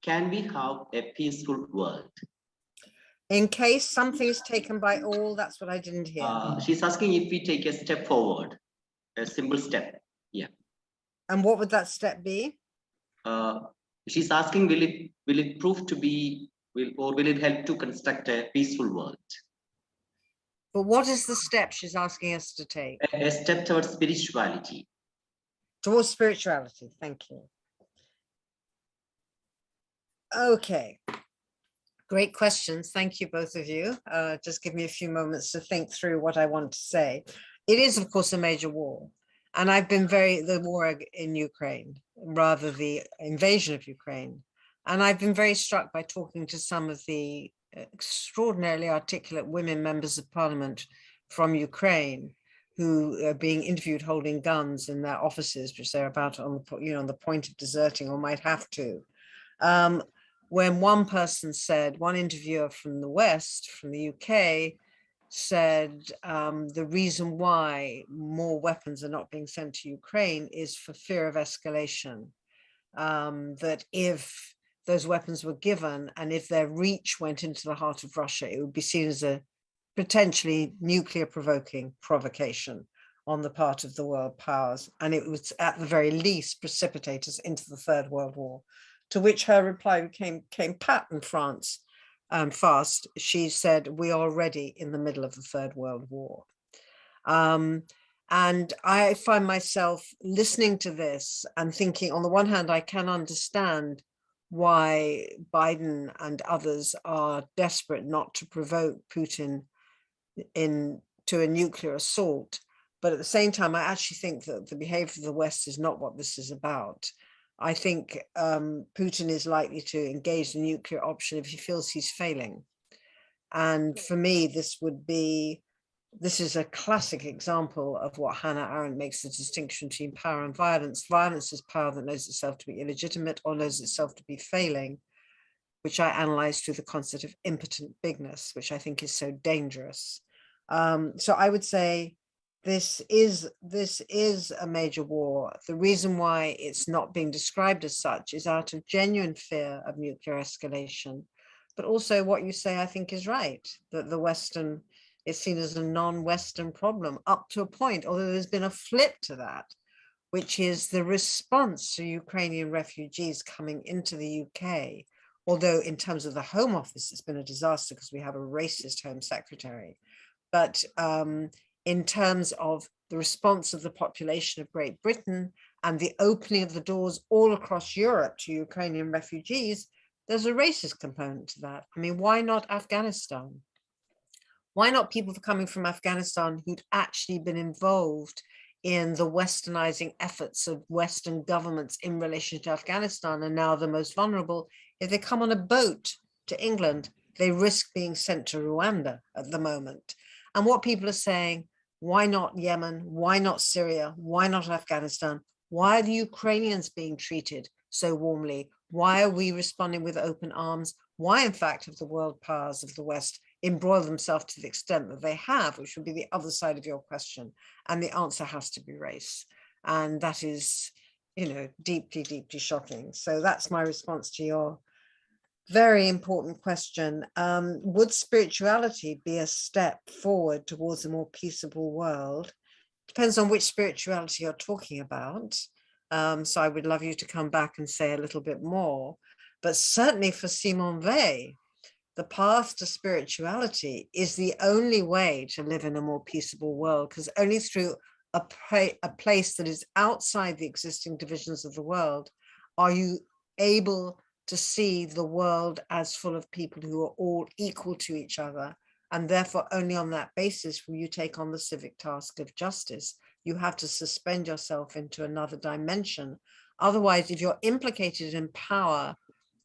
can we have a peaceful world? In case something is taken by all, that's what I didn't hear. She's asking if we take a step forward, a simple step. Yeah. And what would that step be? She's asking, will it prove to be, will it help to construct a peaceful world? But what is the step she's asking us to take? A step towards spirituality. Towards spirituality. Thank you. Okay. Great questions. Thank you, both of you. Just give me a few moments to think through what I want to say. It is, of course, a major war. And I've been the war in Ukraine, rather the invasion of Ukraine. And I've been very struck by talking to some of the extraordinarily articulate women members of parliament from Ukraine who are being interviewed holding guns in their offices, which they're about on the point of deserting or might have to. When one person said, one interviewer from the West, from the UK, said the reason why more weapons are not being sent to Ukraine is for fear of escalation. That if those weapons were given and if their reach went into the heart of Russia, it would be seen as a potentially nuclear provocation on the part of the world powers. And it would at the very least precipitate us into the Third World War. To which her reply came pat and fast. She said, we are already in the middle of the Third World War. And I find myself listening to this and thinking, on the one hand, I can understand why Biden and others are desperate not to provoke Putin into a nuclear assault. But at the same time, I actually think that the behavior of the West is not what this is about. I think Putin is likely to engage the nuclear option if he feels he's failing. And for me, this is a classic example of what Hannah Arendt makes the distinction between power and violence. Violence is power that knows itself to be illegitimate or knows itself to be failing, which I analyze through the concept of impotent bigness, which I think is so dangerous. So I would say this is a major war. The reason why it's not being described as such is out of genuine fear of nuclear escalation, but also what you say, I think, is right, that the Western is seen as a non-Western problem up to a point, although there's been a flip to that, which is the response to Ukrainian refugees coming into the UK. Although in terms of the Home Office, it's been a disaster because we have a racist Home Secretary. But in terms of the response of the population of Great Britain and the opening of the doors all across Europe to Ukrainian refugees, there's a racist component to that. I mean, why not Afghanistan? Why not people coming from Afghanistan who'd actually been involved in the westernizing efforts of Western governments in relation to Afghanistan and now the most vulnerable? If they come on a boat to England, they risk being sent to Rwanda at the moment. And what people are saying, why not Yemen? Why not Syria? Why not Afghanistan? Why are the Ukrainians being treated so warmly? Why are we responding with open arms? why in fact have the world powers of the West embroiled themselves to the extent that they have, which would be the other side of your question. And the answer has to be race. And that is, deeply, deeply shocking. So that's my response to your very important question. Would spirituality be a step forward towards a more peaceable world? Depends on which spirituality you're talking about. So I would love you to come back and say a little bit more. But certainly for Simone Weil, the path to spirituality is the only way to live in a more peaceable world, because only through a place that is outside the existing divisions of the world are you able to see the world as full of people who are all equal to each other. And therefore, only on that basis will you take on the civic task of justice. You have to suspend yourself into another dimension. Otherwise, if you're implicated in power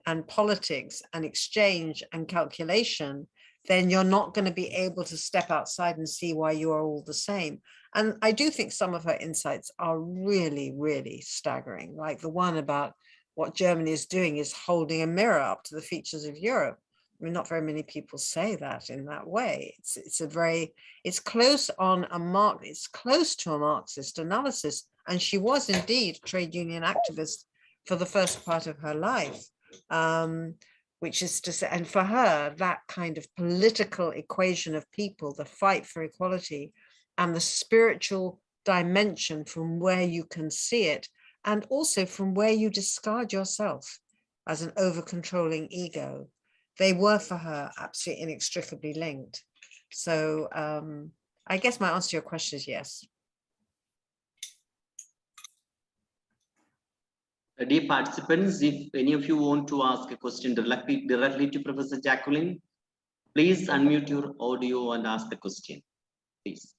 and politics and exchange and calculation, then you're not going to be able to step outside and see why you are all the same. And I do think some of her insights are really, really staggering, like the one about what Germany is doing is holding a mirror up to the features of Europe. I mean, not very many people say that in that way. It's close to a Marxist analysis. And she was indeed a trade union activist for the first part of her life. Which is to say, and for her, that kind of political equation of people, the fight for equality and the spiritual dimension from where you can see it, and also from where you discard yourself as an over-controlling ego, they were for her absolutely inextricably linked. So I guess my answer to your question is yes. Dear participants, if any of you want to ask a question directly to Professor Jacqueline, please unmute your audio and ask the question, please.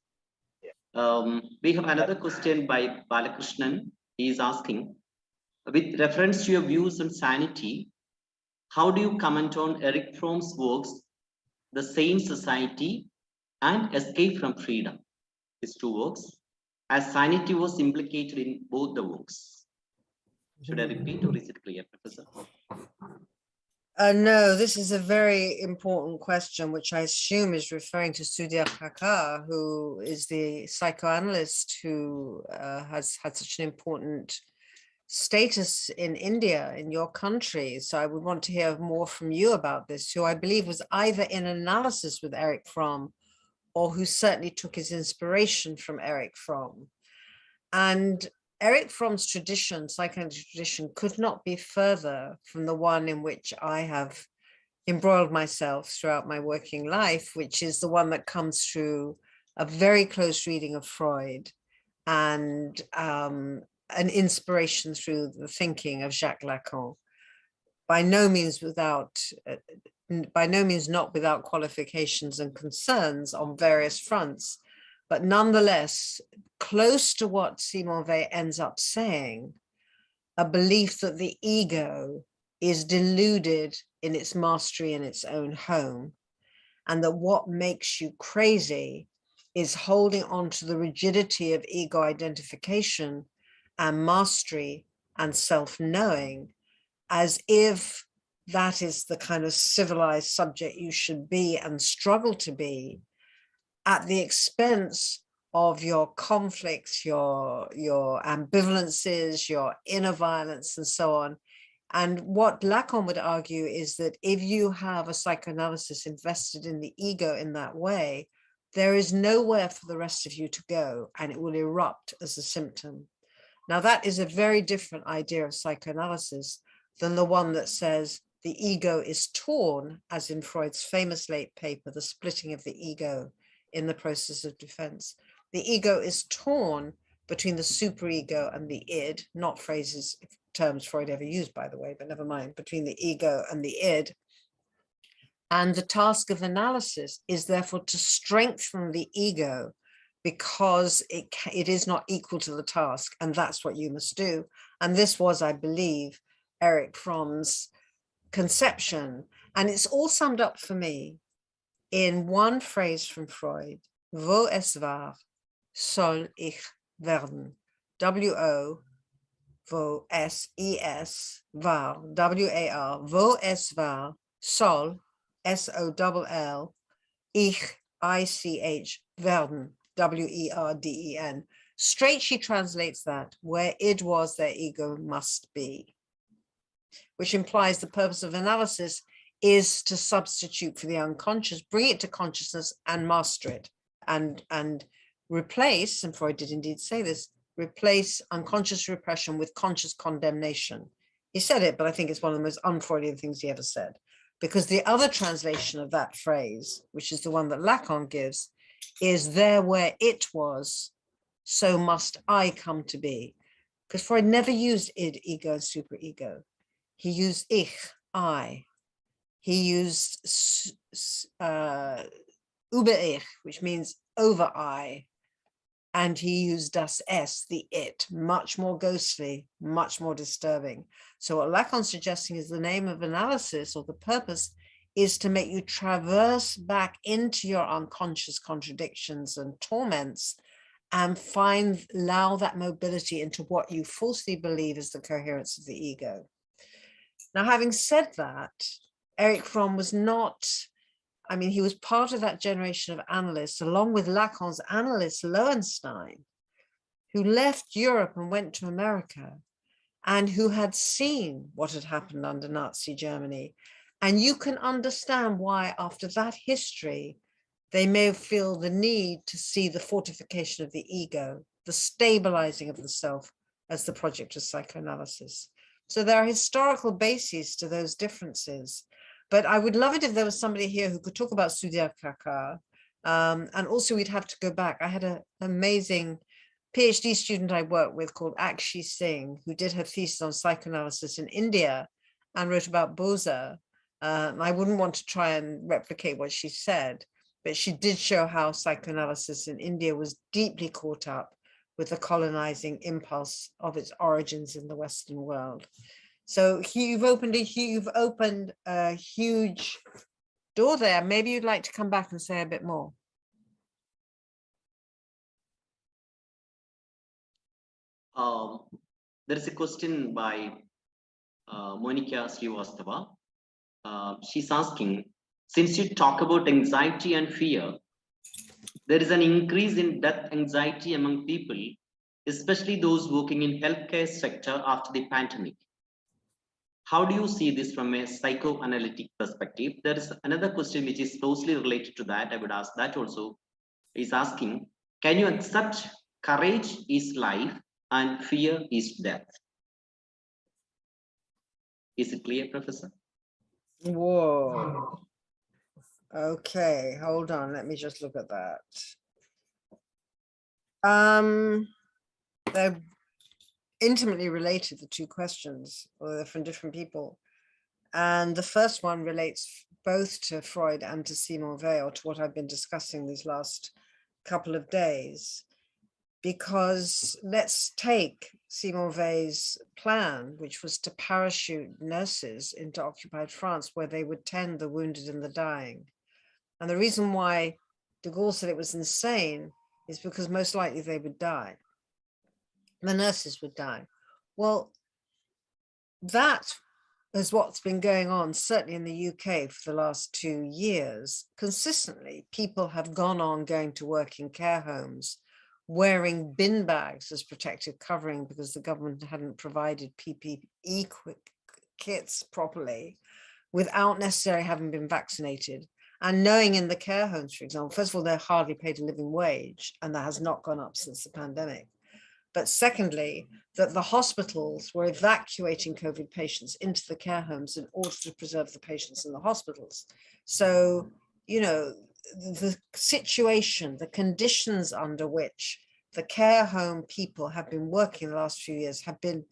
We have another question by Balakrishnan. He is asking, with reference to your views on sanity, how do you comment on Eric Fromm's works, The Sane Society and Escape from Freedom? These two works, as sanity was implicated in both the works. Should I repeat or is it clear, Professor? No, this is a very important question, which I assume is referring to Sudhir Thakur, who is the psychoanalyst who has had such an important status in India, in your country. So I would want to hear more from you about this, who I believe was either in analysis with Eric Fromm or who certainly took his inspiration from Eric Fromm. And Eric Fromm's tradition, psychoanalytic tradition, could not be further from the one in which I have embroiled myself throughout my working life, which is the one that comes through a very close reading of Freud and an inspiration through the thinking of Jacques Lacan. By no means not without qualifications and concerns on various fronts, but nonetheless, close to what Simone Weil ends up saying, a belief that the ego is deluded in its mastery in its own home, and that what makes you crazy is holding on to the rigidity of ego identification and mastery and self-knowing, as if that is the kind of civilized subject you should be and struggle to be, at the expense of your conflicts, your ambivalences, your inner violence, and so on. And what Lacan would argue is that if you have a psychoanalysis invested in the ego in that way, there is nowhere for the rest of you to go, and it will erupt as a symptom. Now, that is a very different idea of psychoanalysis than the one that says the ego is torn, as in Freud's famous late paper, The Splitting of the Ego in the Process of Defense. The ego is torn between the superego and the id, not terms Freud ever used, by the way, but never mind, between the ego and the id. And the task of analysis is therefore to strengthen the ego, because it is not equal to the task, and that's what you must do. And this was, I believe, Eric Fromm's conception. And it's all summed up for me in one phrase from Freud: Wo es war, soll ich werden. W-O, wo es, E-S, war, W-A-R, wo es war, soll, S-O-L-L, ich, I-C-H, werden, W-E-R-D-E-N. Straight she translates that, where id was, their ego must be, which implies the purpose of analysis is to substitute for the unconscious, bring it to consciousness and master it, and replace, and Freud did indeed say this, replace unconscious repression with conscious condemnation. He said it, but I think it's one of the most un-Freudian things he ever said, because the other translation of that phrase, which is the one that Lacan gives, is there where it was, so must I come to be. Because Freud never used id, ego, and superego. He used ich, I. He used über ich, which means over I. And he used das Es, the it, much more ghostly, much more disturbing. So what Lacan's suggesting is the name of analysis, or the purpose, is to make you traverse back into your unconscious contradictions and torments and allow that mobility into what you falsely believe is the coherence of the ego. Now, having said that, Erich Fromm was not, I mean, he was part of that generation of analysts, along with Lacan's analyst Lowenstein, who left Europe and went to America, and who had seen what had happened under Nazi Germany. And you can understand why, after that history, they may feel the need to see the fortification of the ego, the stabilizing of the self, as the project of psychoanalysis. So there are historical bases to those differences. But I would love it if there was somebody here who could talk about Sudhir Kakar. And also we'd have to go back. I had an amazing PhD student I worked with called Akshi Singh, who did her thesis on psychoanalysis in India and wrote about Boza. I wouldn't want to try and replicate what she said, but she did show how psychoanalysis in India was deeply caught up with the colonizing impulse of its origins in the Western world. So you've opened a huge door there. Maybe you'd like to come back and say a bit more. There is a question by Monica Srivastava. She's asking, since you talk about anxiety and fear, there is an increase in death anxiety among people, especially those working in healthcare sector after the pandemic. How do you see this from a psychoanalytic perspective? There is another question which is closely related to that. I would ask that also. Is asking, can you accept courage is life and fear is death? Is it clear, Professor? Whoa. Okay, hold on. Let me just look at that. They're intimately related, the two questions, or they're from different people. And the first one relates both to Freud and to Simone Weil, to what I've been discussing these last couple of days. Because let's take Simone Weil's plan, which was to parachute nurses into occupied France, where they would tend the wounded and the dying. And the reason why de Gaulle said it was insane is because most likely they would die. The nurses would die. Well, that is what's been going on, certainly in the UK for the last 2 years. Consistently, people have gone on going to work in care homes, wearing bin bags as protective covering because the government hadn't provided PPE kits properly, without necessarily having been vaccinated. And knowing in the care homes, for example, first of all, they're hardly paid a living wage, and that has not gone up since the pandemic. But secondly, that the hospitals were evacuating COVID patients into the care homes in order to preserve the patients in the hospitals. So, you know, the situation, the conditions under which the care home people have been working the last few years have been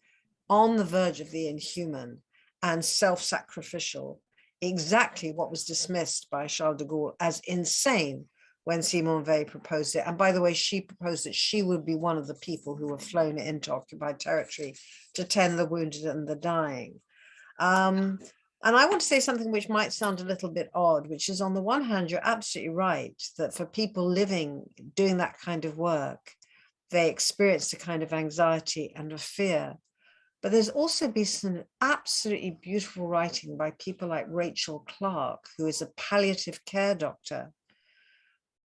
on the verge of the inhuman and self-sacrificial, exactly what was dismissed by Charles de Gaulle as insane when Simone Weil proposed it. And by the way, she proposed that she would be one of the people who were flown into occupied territory to tend the wounded and the dying. And I want to say something which might sound a little bit odd, which is, on the one hand, you're absolutely right that for people living, doing that kind of work, they experience a kind of anxiety and a fear. But there's also been some absolutely beautiful writing by people like Rachel Clark, who is a palliative care doctor,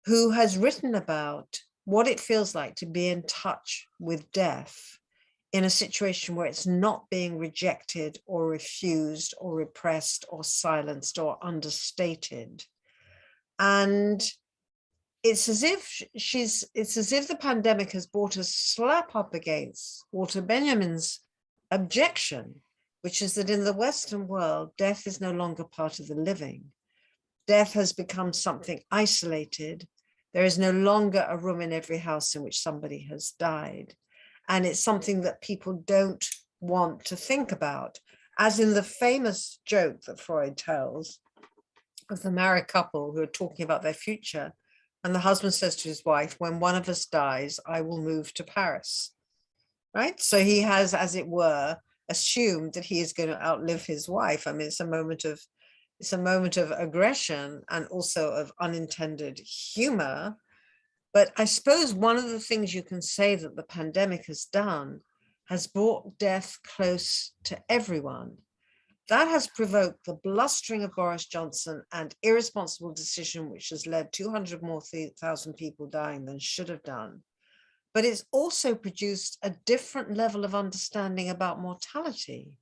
who has written about what it feels like to be in touch with death in a situation where it's not being rejected or refused or repressed or silenced or understated. And it's as if the pandemic has brought a slap up against Walter Benjamin's objection, which is that in the Western world, death is no longer part of the living. Death has become something isolated. There is no longer a room in every house in which somebody has died. And it's something that people don't want to think about, as in the famous joke that Freud tells of the married couple who are talking about their future. And the husband says to his wife, when one of us dies, I will move to Paris, right? So he has, as it were, assumed that he is going to outlive his wife. I mean, it's a moment of aggression and also of unintended humor. But I suppose one of the things you can say that the pandemic has done has brought death close to everyone. That has provoked the blustering of Boris Johnson and irresponsible decision, which has led 200,000 more people dying than should have done. But it's also produced a different level of understanding about mortality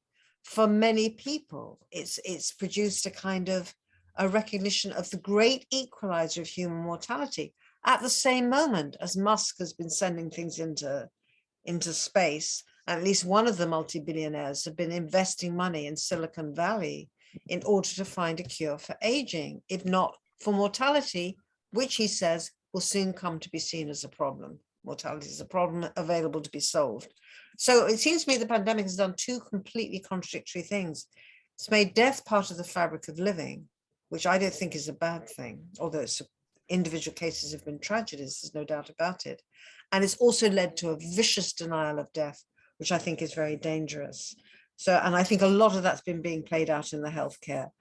for many people. It's produced a kind of a recognition of the great equalizer of human mortality. At the same moment as Musk has been sending things into space, at least one of the multi-billionaires have been investing money in Silicon Valley in order to find a cure for aging, if not for mortality, which he says will soon come to be seen as a problem. Mortality is a problem available to be solved. So it seems to me the pandemic has done two completely contradictory things. It's made death part of the fabric of living, which I don't think is a bad thing, although it's individual cases have been tragedies, there's no doubt about it. And it's also led to a vicious denial of death, which I think is very dangerous. So, and I think a lot of that's been being played out in the healthcare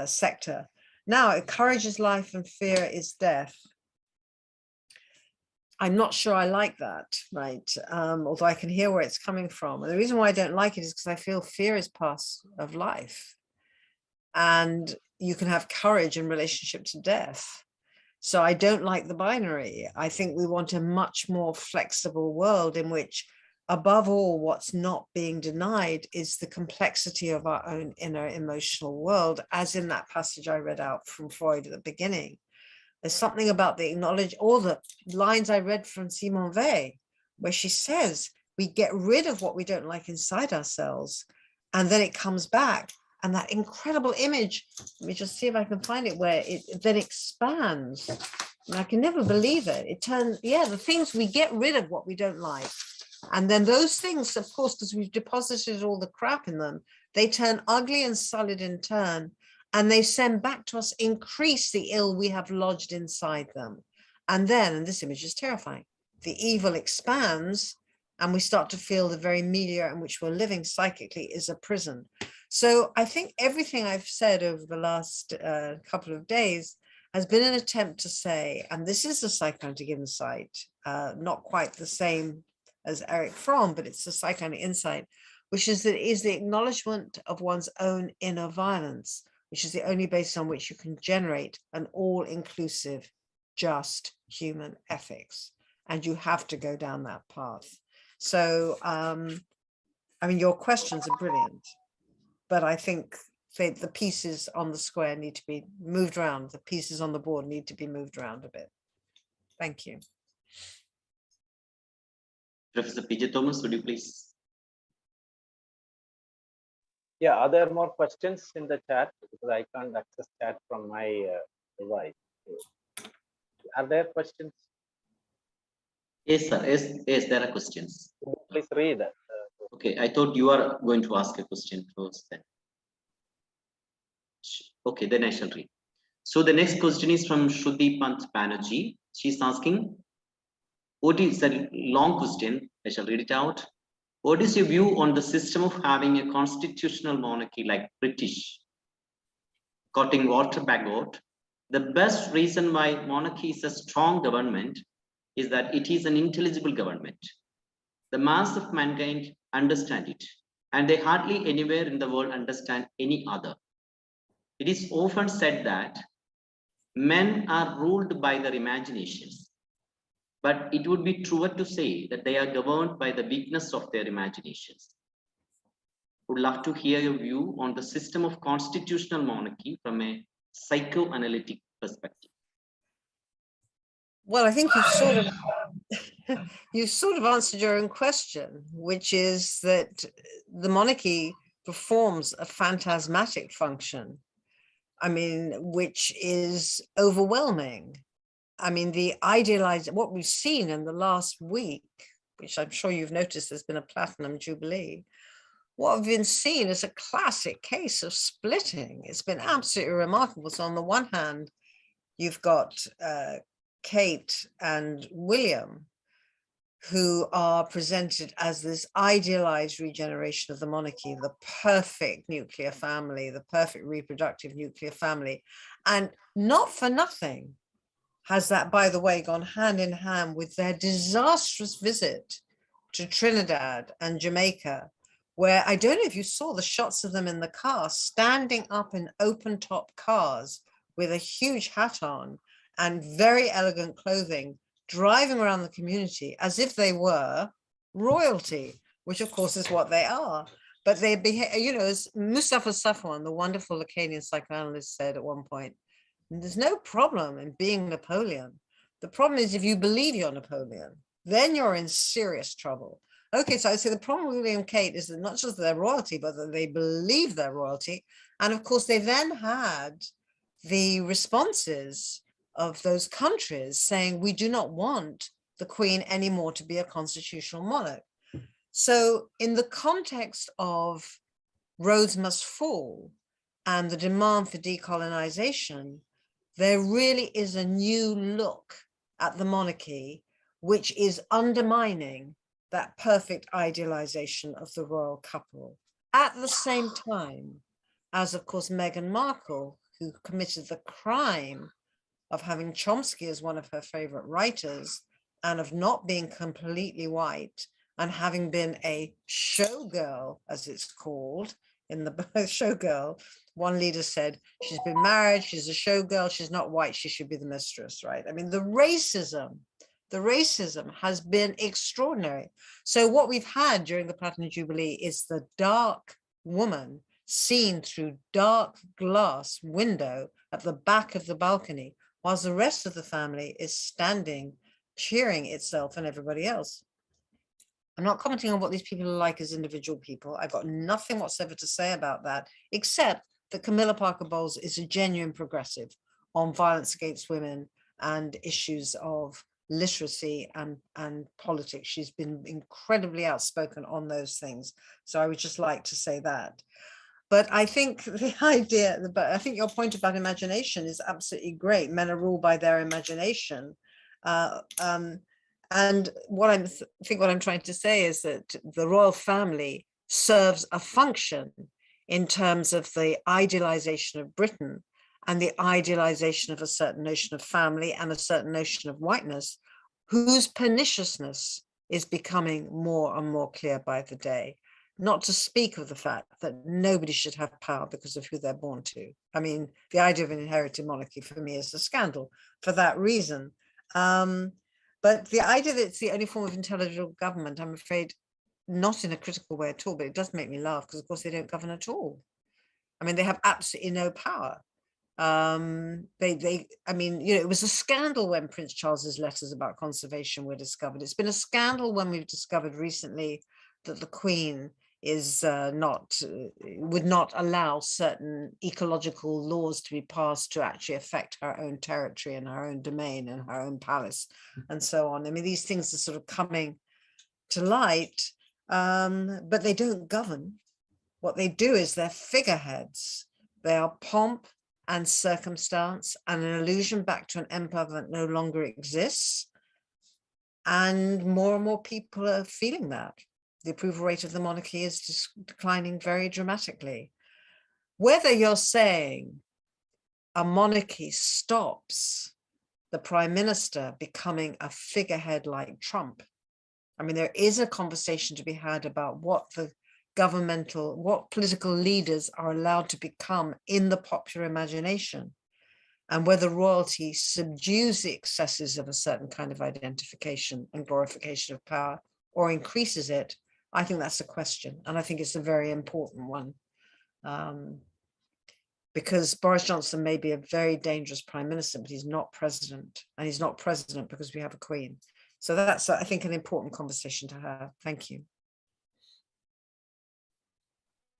sector. Now, courage is life and fear is death. I'm not sure I like that, right? Although I can hear where it's coming from. And the reason why I don't like it is because I feel fear is part of life. And you can have courage in relationship to death. So I don't like the binary. I think we want a much more flexible world in which, above all, what's not being denied is the complexity of our own inner emotional world, as in that passage I read out from Freud at the beginning. There's something about the acknowledge, all the lines I read from Simone Weil, where she says, we get rid of what we don't like inside ourselves, and then it comes back. And that incredible image, let me just see if I can find it, where it then expands. And I can never believe it. It turns, yeah, the things, we get rid of what we don't like. And then those things, of course, because we've deposited all the crap in them, they turn ugly and solid in turn. And they send back to us, increase the ill we have lodged inside them. And then, and this image is terrifying, the evil expands and we start to feel the very milieu in which we're living psychically is a prison. So I think everything I've said over the last couple of days has been an attempt to say, and this is a psychoanalytic insight, not quite the same as Eric Fromm, but it's a psychoanalytic insight, which is that it is the acknowledgement of one's own inner violence, which is the only basis on which you can generate an all-inclusive, just human ethics. And you have to go down that path. So, I mean, your questions are brilliant, but I think the pieces on the square need to be moved around. The pieces on the board need to be moved around a bit. Thank you. Professor PJ Thomas, would you please? Yeah, are there more questions in the chat? Because I can't access chat from my device. Are there questions? Yes, sir. Yes, there are questions. Please read. Okay, I thought you are going to ask a question first then. Okay, then I shall read. So the next question is from Shruti Pant Banerjee. She's asking, what is a long question? I shall read it out. What is your view on the system of having a constitutional monarchy like British? Quoting Walter Bagehot, the best reason why monarchy is a strong government is that it is an intelligible government. The mass of mankind understand it. and they hardly anywhere in the world understand any other. It is often said that men are ruled by their imaginations, but it would be truer to say that they are governed by the weakness of their imaginations. Would love to hear your view on the system of constitutional monarchy from a psychoanalytic perspective. Well, I think you've sort of answered your own question, which is that the monarchy performs a phantasmatic function. I mean, which is overwhelming. I mean, what we've seen in the last week, which I'm sure you've noticed there's been a platinum jubilee, what we've been seeing is a classic case of splitting. It's been absolutely remarkable. So on the one hand, you've got Kate and William, who are presented as this idealized regeneration of the monarchy, the perfect nuclear family, the perfect reproductive nuclear family. And not for nothing has that, by the way, gone hand in hand with their disastrous visit to Trinidad and Jamaica, where I don't know if you saw the shots of them in the car, standing up in open top cars with a huge hat on and very elegant clothing, driving around the community as if they were royalty, which of course is what they are. But they behave, you know, as Mustafa Safwan, the wonderful Lacanian psychoanalyst, said at one point, there's no problem in being Napoleon. The problem is if you believe you're Napoleon, then you're in serious trouble. Okay, so I say the problem with William and Kate is that not just their royalty, but that they believe they're royalty. And of course, they then had the responses of those countries saying, we do not want the Queen anymore to be a constitutional monarch. So in the context of Rhodes Must Fall and the demand for decolonization, there really is a new look at the monarchy, which is undermining that perfect idealization of the royal couple. At the same time as, of course, Meghan Markle, who committed the crime of having Chomsky as one of her favorite writers and of not being completely white and having been a showgirl, as it's called in the showgirl. One leader said, she's been married, she's a showgirl, she's not white, she should be the mistress, right? I mean, the racism has been extraordinary. So what we've had during the Platinum Jubilee is the dark woman seen through dark glass window at the back of the balcony, whilst the rest of the family is standing, cheering itself and everybody else. I'm not commenting on what these people are like as individual people. I've got nothing whatsoever to say about that, except that Camilla Parker Bowles is a genuine progressive on violence against women and issues of literacy and politics. She's been incredibly outspoken on those things. So I would just like to say that. But I think the idea, but I think your point about imagination is absolutely great. Men are ruled by their imagination. And what I'm trying to say is that the royal family serves a function in terms of the idealization of Britain and the idealization of a certain notion of family and a certain notion of whiteness, whose perniciousness is becoming more and more clear by the day. Not to speak of the fact that nobody should have power because of who they're born to. I mean, the idea of an inherited monarchy for me is a scandal for that reason. But the idea that it's the only form of intelligible government, I'm afraid, not in a critical way at all, but it does make me laugh because, of course, they don't govern at all. I mean, they have absolutely no power. I mean, you know, it was a scandal when Prince Charles's letters about conservation were discovered. It's been a scandal when we've discovered recently that the Queen is would not allow certain ecological laws to be passed to actually affect her own territory and her own domain and her own palace and so on. I mean, these things are sort of coming to light, but they don't govern. What they do is they're figureheads. They are pomp and circumstance and an allusion back to an empire that no longer exists. And more people are feeling that. The approval rate of the monarchy is declining very dramatically. Whether you're saying a monarchy stops the prime minister becoming a figurehead like Trump, I mean, there is a conversation to be had about what the what political leaders are allowed to become in the popular imagination, and whether royalty subdues the excesses of a certain kind of identification and glorification of power or increases it. I think that's a question, and I think it's a very important one, because Boris Johnson may be a very dangerous prime minister, but he's not president, and he's not president because we have a queen. So that's, I think, an important conversation to have. Thank you.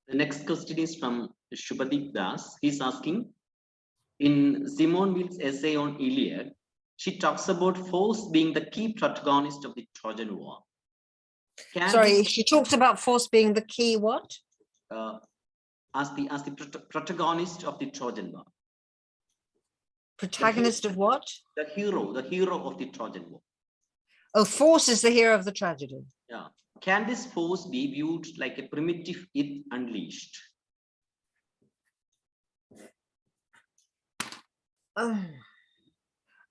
The next question is from Shubhadeep Das. He's asking, in Simone Weil's essay on Iliad, she talks about force being the key protagonist of the Trojan War. Sorry, she talks about force being the key what? As the protagonist of the Trojan War. Protagonist of what? The hero of the Trojan War. Oh, force is the hero of the tragedy. Yeah. Can this force be viewed like a primitive id unleashed?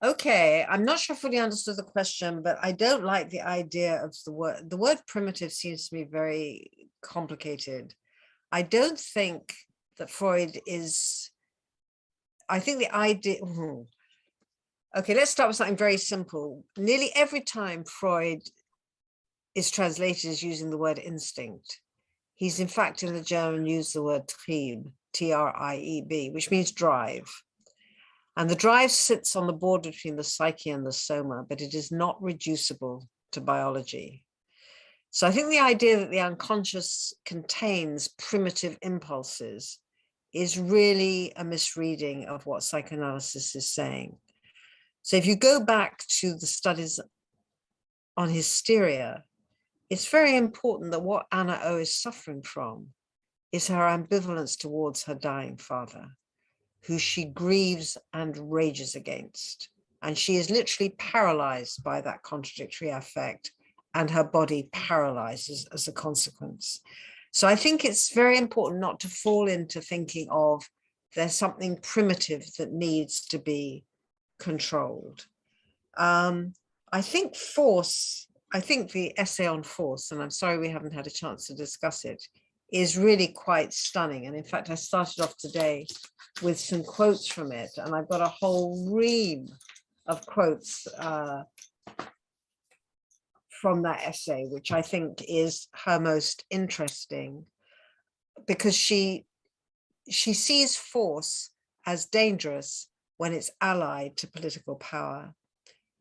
Okay, I'm not sure I fully understood the question, but I don't like the idea of the word. The word primitive seems to me very complicated. I don't think that Freud is, I think the idea, okay, let's start with something very simple. Nearly every time Freud is translated as using the word instinct, he's in fact in the German used the word Trieb, T-R-I-E-B, which means drive. And the drive sits on the border between the psyche and the soma, but it is not reducible to biology. So I think the idea that the unconscious contains primitive impulses is really a misreading of what psychoanalysis is saying. So if you go back to the studies on hysteria, it's very important that what Anna O is suffering from is her ambivalence towards her dying father, who she grieves and rages against. And she is literally paralyzed by that contradictory affect, and her body paralyzes as a consequence. So I think it's very important not to fall into thinking of there's something primitive that needs to be controlled. I think force, I think the essay on force, and I'm sorry we haven't had a chance to discuss it, is really quite stunning. And in fact, I started off today with some quotes from it, and I've got a whole ream of quotes from that essay, which I think is her most interesting, because she sees force as dangerous when it's allied to political power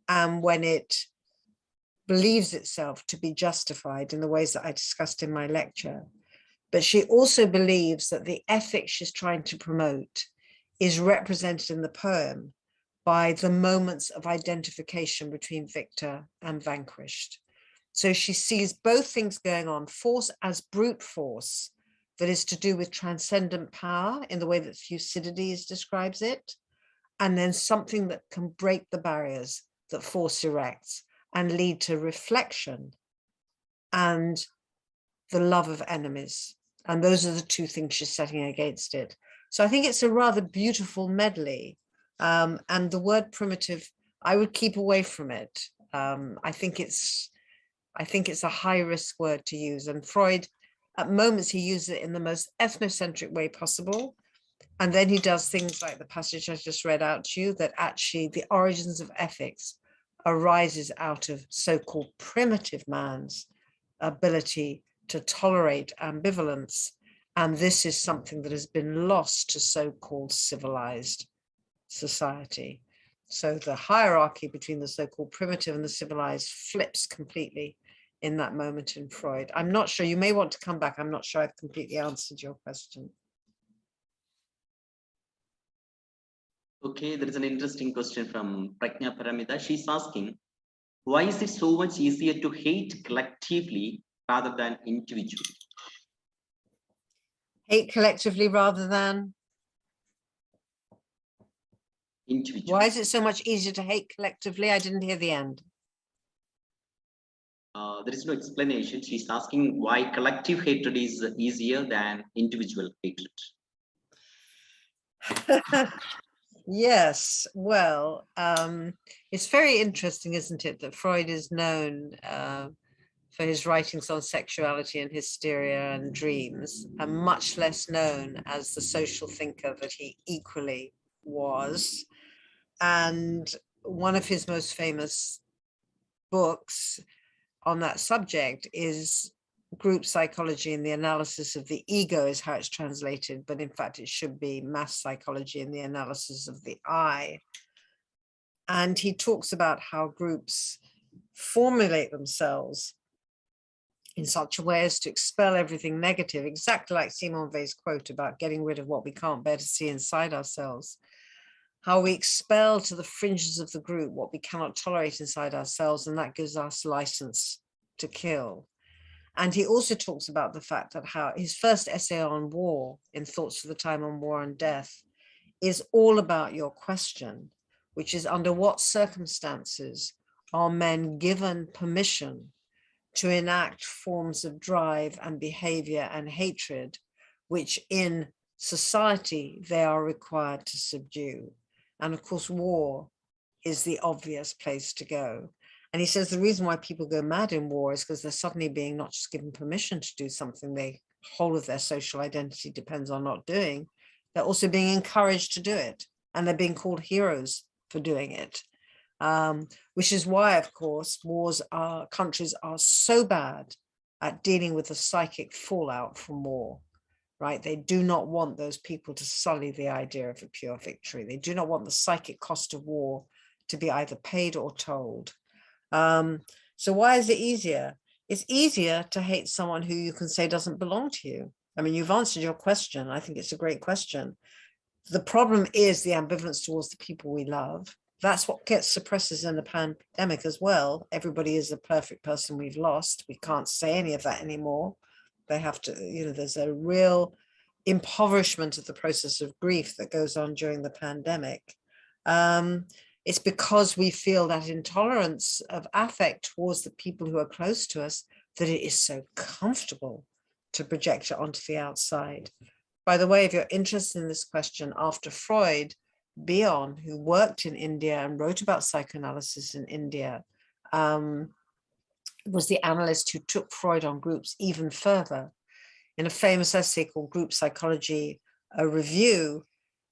and when it believes itself to be justified in the ways that I discussed in my lecture. But she also believes that the ethic she's trying to promote is represented in the poem by the moments of identification between victor and vanquished. So she sees both things going on, force as brute force that is to do with transcendent power in the way that Thucydides describes it, and then something that can break the barriers that force erects and lead to reflection and the love of enemies. And those are the two things she's setting against it. So I think it's a rather beautiful medley. And the word primitive, I would keep away from it. I think it's a high risk word to use. And Freud, at moments, he uses it in the most ethnocentric way possible. And then he does things like the passage I just read out to you, that actually the origins of ethics arises out of so-called primitive man's ability to tolerate ambivalence. And this is something that has been lost to so-called civilized society. So the hierarchy between the so-called primitive and the civilized flips completely in that moment in Freud. I'm not sure, you may want to come back. I'm not sure I've completely answered your question. Okay, there is an interesting question from Prajna Paramita. She's asking, why is it so much easier to hate collectively rather than individually? Hate collectively rather than? Individually. Why is it so much easier to hate collectively? I didn't hear the end. There is no explanation. She's asking why collective hatred is easier than individual hatred. Yes, well, it's very interesting, isn't it, that Freud is known for his writings on sexuality and hysteria and dreams, and much less known as the social thinker that he equally was. And one of his most famous books on that subject is Group Psychology and the Analysis of the Ego, is how it's translated, but in fact it should be Mass Psychology and the Analysis of the I. And he talks about how groups formulate themselves in such a way as to expel everything negative, exactly like Simone Weil's quote about getting rid of what we can't bear to see inside ourselves. How we expel to the fringes of the group what we cannot tolerate inside ourselves, and that gives us license to kill. And he also talks about the fact that how his first essay on war, in Thoughts of the Time on War and Death, is all about your question, which is under what circumstances are men given permission to enact forms of drive and behavior and hatred, which in society they are required to subdue. And of course, war is the obvious place to go. And he says the reason why people go mad in war is because they're suddenly being not just given permission to do something the whole of their social identity depends on not doing, they're also being encouraged to do it. And they're being called heroes for doing it. Which is why, of course, countries are so bad at dealing with the psychic fallout from war, right? They do not want those people to sully the idea of a pure victory. They do not want the psychic cost of war to be either paid or told. So why is it easier? It's easier to hate someone who you can say doesn't belong to you. I mean, you've answered your question. I think it's a great question. The problem is the ambivalence towards the people we love. That's what suppresses in the pandemic as well. Everybody is a perfect person we've lost. We can't say any of that anymore. They have to, there's a real impoverishment of the process of grief that goes on during the pandemic. It's because we feel that intolerance of affect towards the people who are close to us that it is so comfortable to project it onto the outside. By the way, if you're interested in this question, after Freud, Bion, who worked in India and wrote about psychoanalysis in India, was the analyst who took Freud on groups even further. In a famous essay called Group Psychology, a Review,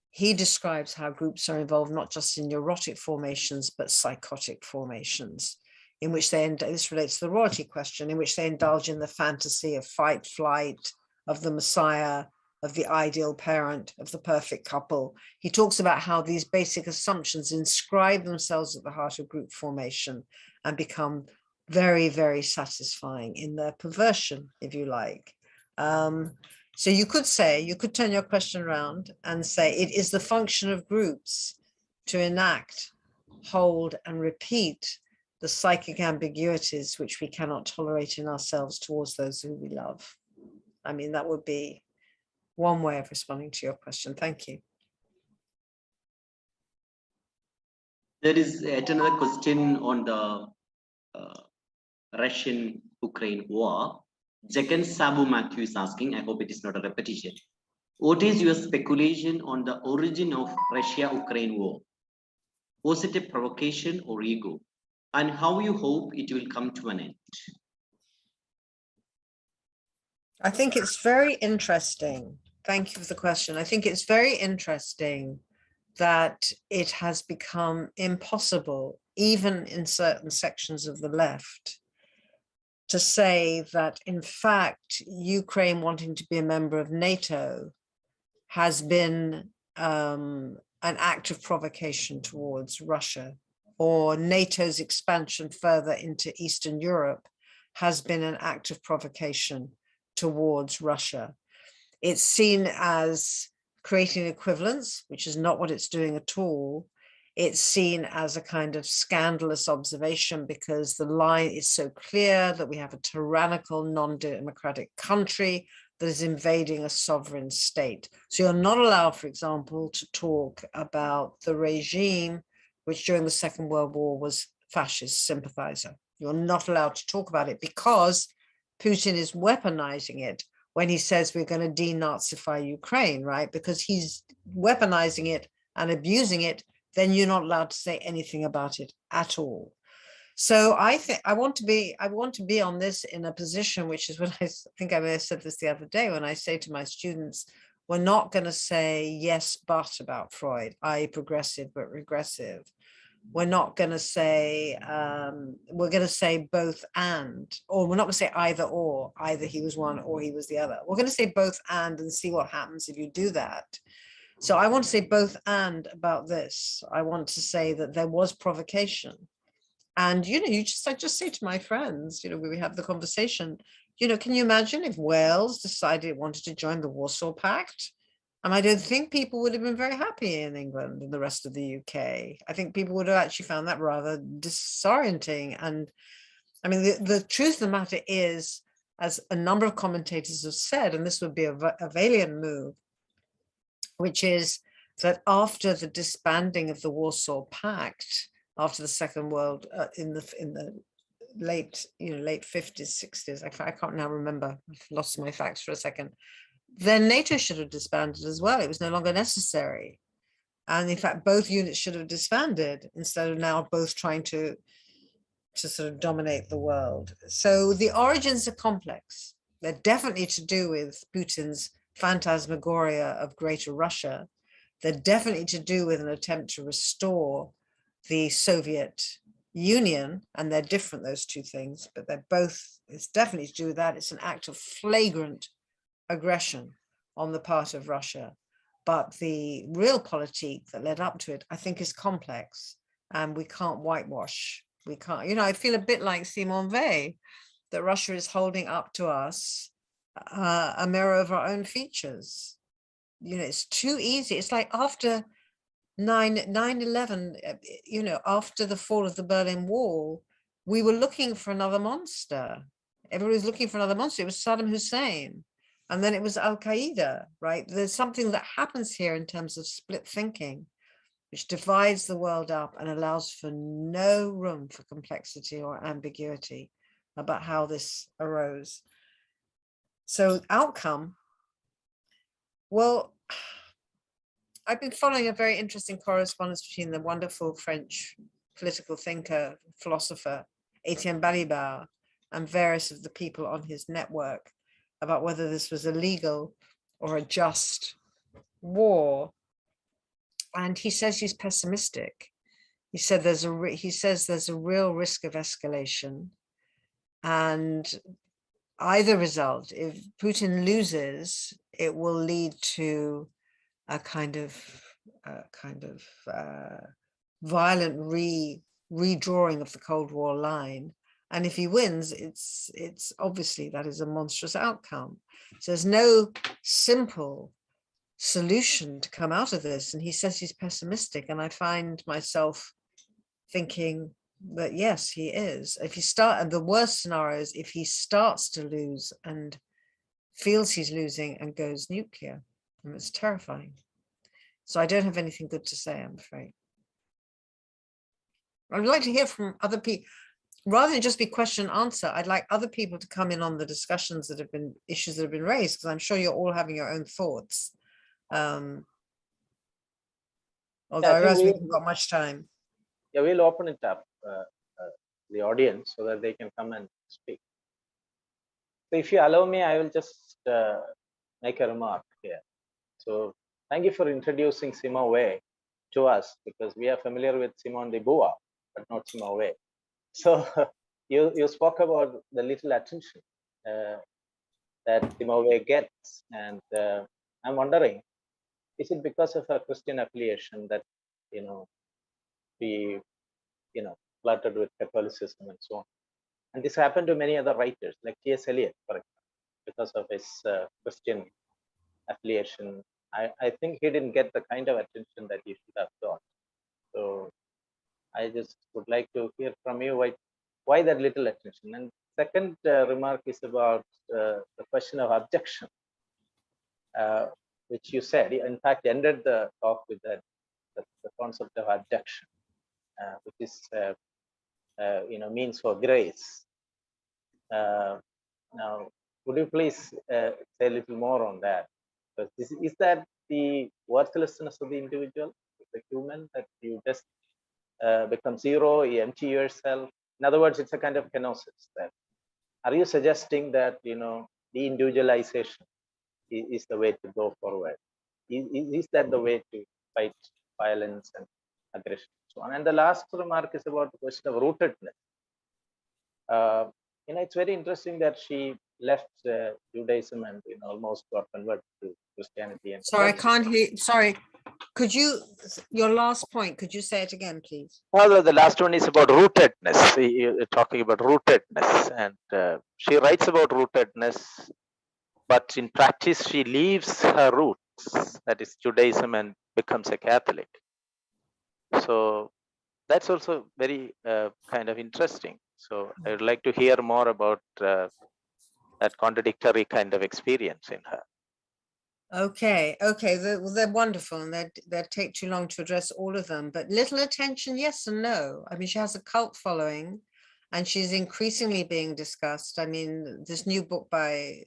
he describes how groups are involved not just in neurotic formations, but psychotic formations, in which this relates to the royalty question, in which they indulge in the fantasy of fight, flight, of the Messiah, of the ideal parent, of the perfect couple. He talks about how these basic assumptions inscribe themselves at the heart of group formation and become very, very satisfying in their perversion, if you like. So you could turn your question around and say it is the function of groups to enact, hold, and repeat the psychic ambiguities which we cannot tolerate in ourselves towards those who we love. I mean, that would be one way of responding to your question. Thank you. There is yet another question on the Russian-Ukraine war. Jacqueline Sabu Matthew is asking, I hope it is not a repetition. What is your speculation on the origin of Russia-Ukraine war? Was it a provocation or ego? And how you hope it will come to an end? I think it's very interesting. Thank you for the question. I think it's very interesting that it has become impossible, even in certain sections of the left, to say that, in fact, Ukraine wanting to be a member of NATO has been an act of provocation towards Russia, or NATO's expansion further into Eastern Europe has been an act of provocation towards Russia. It's seen as creating equivalence, which is not what it's doing at all. It's seen as a kind of scandalous observation because the line is so clear that we have a tyrannical, non-democratic country that is invading a sovereign state. So you're not allowed, for example, to talk about the regime, which during the Second World War was fascist sympathizer. You're not allowed to talk about it because Putin is weaponizing it when he says we're going to denazify Ukraine, right? Because he's weaponizing it and abusing it, then you're not allowed to say anything about it at all. So I think I want to be on this in a position, which is what I think I may have said this the other day, when I say to my students, we're not going to say yes, but about Freud, i.e. progressive, but regressive. We're not going to say, we're going to say both and, or we're not going to say either or, either he was one or he was the other. We're going to say both and see what happens if you do that. So I want to say both and about this. I want to say that there was provocation. And, I just say to my friends, we have the conversation, can you imagine if Wales decided it wanted to join the Warsaw Pact? And I don't think people would have been very happy in England and the rest of the UK. I think people would have actually found that rather disorienting. And I mean, the truth of the matter is, as a number of commentators have said, and this would be a valiant move, which is that after the disbanding of the Warsaw Pact, after the Second World, in the late 50s, 60s, I can't now remember, I've lost my facts for a second, then NATO should have disbanded as well. It was no longer necessary. And in fact, both units should have disbanded instead of now both trying to sort of dominate the world. So the origins are complex. They're definitely to do with Putin's phantasmagoria of Greater Russia. They're definitely to do with an attempt to restore the Soviet Union, and they're different, those two things, but they're both, it's definitely to do with that. It's an act of flagrant aggression on the part of Russia. But the real politique that led up to it, I think, is complex, and we can't whitewash. We can't, I feel a bit like Simone Weil, that Russia is holding up to us a mirror of our own features. It's too easy. It's like after 9/11, after the fall of the Berlin Wall, we were looking for another monster. Everybody was looking for another monster. It was Saddam Hussein. And then it was Al-Qaeda, right? There's something that happens here in terms of split thinking, which divides the world up and allows for no room for complexity or ambiguity about how this arose. So outcome, well, I've been following a very interesting correspondence between the wonderful French political thinker, philosopher, Etienne Balibar, and various of the people on his network about whether this was a legal or a just war. And he says he's pessimistic. He said there's a real risk of escalation, and either result, if Putin loses, it will lead to a kind of violent redrawing of the Cold War line. And if he wins, it's obviously that is a monstrous outcome. So there's no simple solution to come out of this. And he says he's pessimistic. And I find myself thinking that, yes, he is. If you start, and the worst scenario is if he starts to lose and feels he's losing and goes nuclear. And it's terrifying. So I don't have anything good to say, I'm afraid. I'd like to hear from other people. Rather than just be question and answer, I'd like other people to come in on the discussions that have been, issues that have been raised, because I'm sure you're all having your own thoughts. Although I realize we haven't got much time. Yeah, we'll open it up the audience so that they can come and speak. So if you allow me, I will just make a remark here. So thank you for introducing Simone Weil to us, because we are familiar with Simone de Beauvoir, but not Simone Weil. So you spoke about the little attention that Simone Weil gets, and I'm wondering, is it because of her Christian affiliation that we flirted with Catholicism and so on? And this happened to many other writers, like T.S. Eliot, for example, because of his Christian affiliation. I think he didn't get the kind of attention that he should have got. So I just would like to hear from you why that little attention. And second remark is about the question of objection, which you said, in fact, ended the talk with the concept of objection, which is means for grace. Now, would you please say a little more on that? Because is that the worthlessness of the individual, the human, that you just become zero, you empty yourself, In other words, it's a kind of kenosis. That are you suggesting that de-individualization is the way to go forward? Is that the way to fight violence and aggression and so on? And the last remark is about the question of rootedness. It's very interesting that she left Judaism and almost got converted to Christianity. And Sorry, I can't hear. Sorry, could you, your last point, could you say it again, please? Well, the last one is about rootedness. You're talking about rootedness, and she writes about rootedness, but in practice, she leaves her roots, that is Judaism, and becomes a Catholic. So that's also very kind of interesting. So I would like to hear more about that contradictory kind of experience in her. Okay, they're wonderful, and they'd take too long to address all of them, but little attention, yes and no. I mean, she has a cult following, and she's increasingly being discussed. I mean, this new book by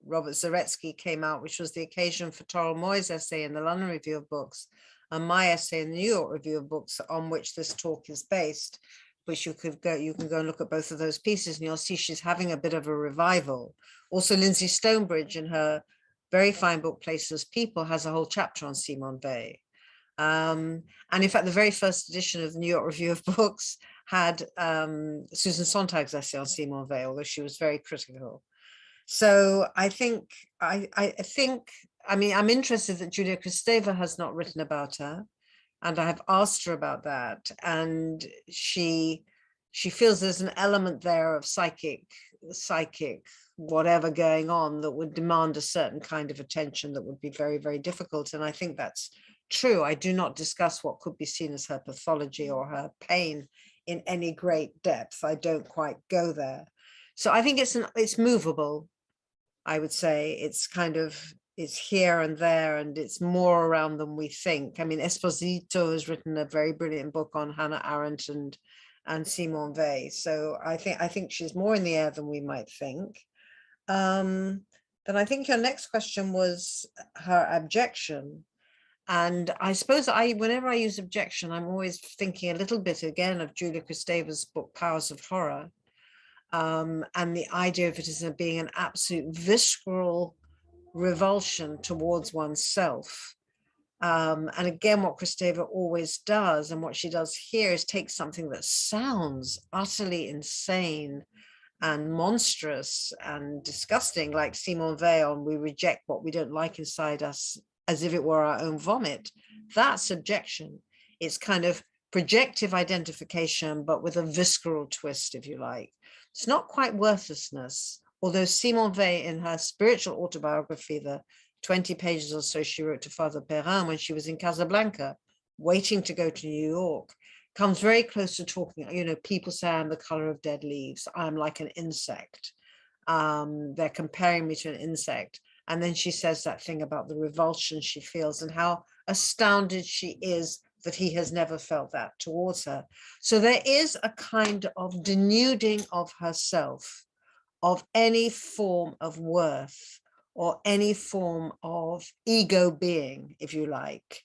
Robert Zaretsky came out, which was the occasion for Toril Moy's essay in the London Review of Books and my essay in the New York Review of Books, on which this talk is based, which you can go and look at both of those pieces, and you'll see she's having a bit of a revival. Also, Lindsay Stonebridge, in her very fine book, Places People, has a whole chapter on Simone Weil. And in fact, the very first edition of the New York Review of Books had Susan Sontag's essay on Simone Weil, although she was very critical. So I think, I mean, I'm interested that Julia Kristeva has not written about her, and I have asked her about that. And she feels there's an element there of psychic whatever going on that would demand a certain kind of attention that would be very, very difficult. And I think that's true. I do not discuss what could be seen as her pathology or her pain in any great depth. I don't quite go there. So I think it's movable. I would say it's here and there, and it's more around than we think. I mean, Esposito has written a very brilliant book on Hannah Arendt and Simone Weil. So I think she's more in the air than we might think. Then I think your next question was her abjection. And I suppose whenever I use abjection, I'm always thinking a little bit again of Julia Kristeva's book, Powers of Horror, and the idea of it as being an absolute visceral revulsion towards oneself. And again, what Kristeva always does, and what she does here, is take something that sounds utterly insane and monstrous and disgusting, like Simone Weil, and we reject what we don't like inside us as if it were our own vomit. That's abjection. It's kind of projective identification, but with a visceral twist, if you like. It's not quite worthlessness, although Simone Weil, in her spiritual autobiography, the 20 pages or so she wrote to Father Perrin when she was in Casablanca, waiting to go to New York, comes very close to talking, people say I'm the color of dead leaves. I'm like an insect. They're comparing me to an insect. And then she says that thing about the revulsion she feels and how astounded she is that he has never felt that towards her. So there is a kind of denuding of herself, of any form of worth or any form of ego being, if you like,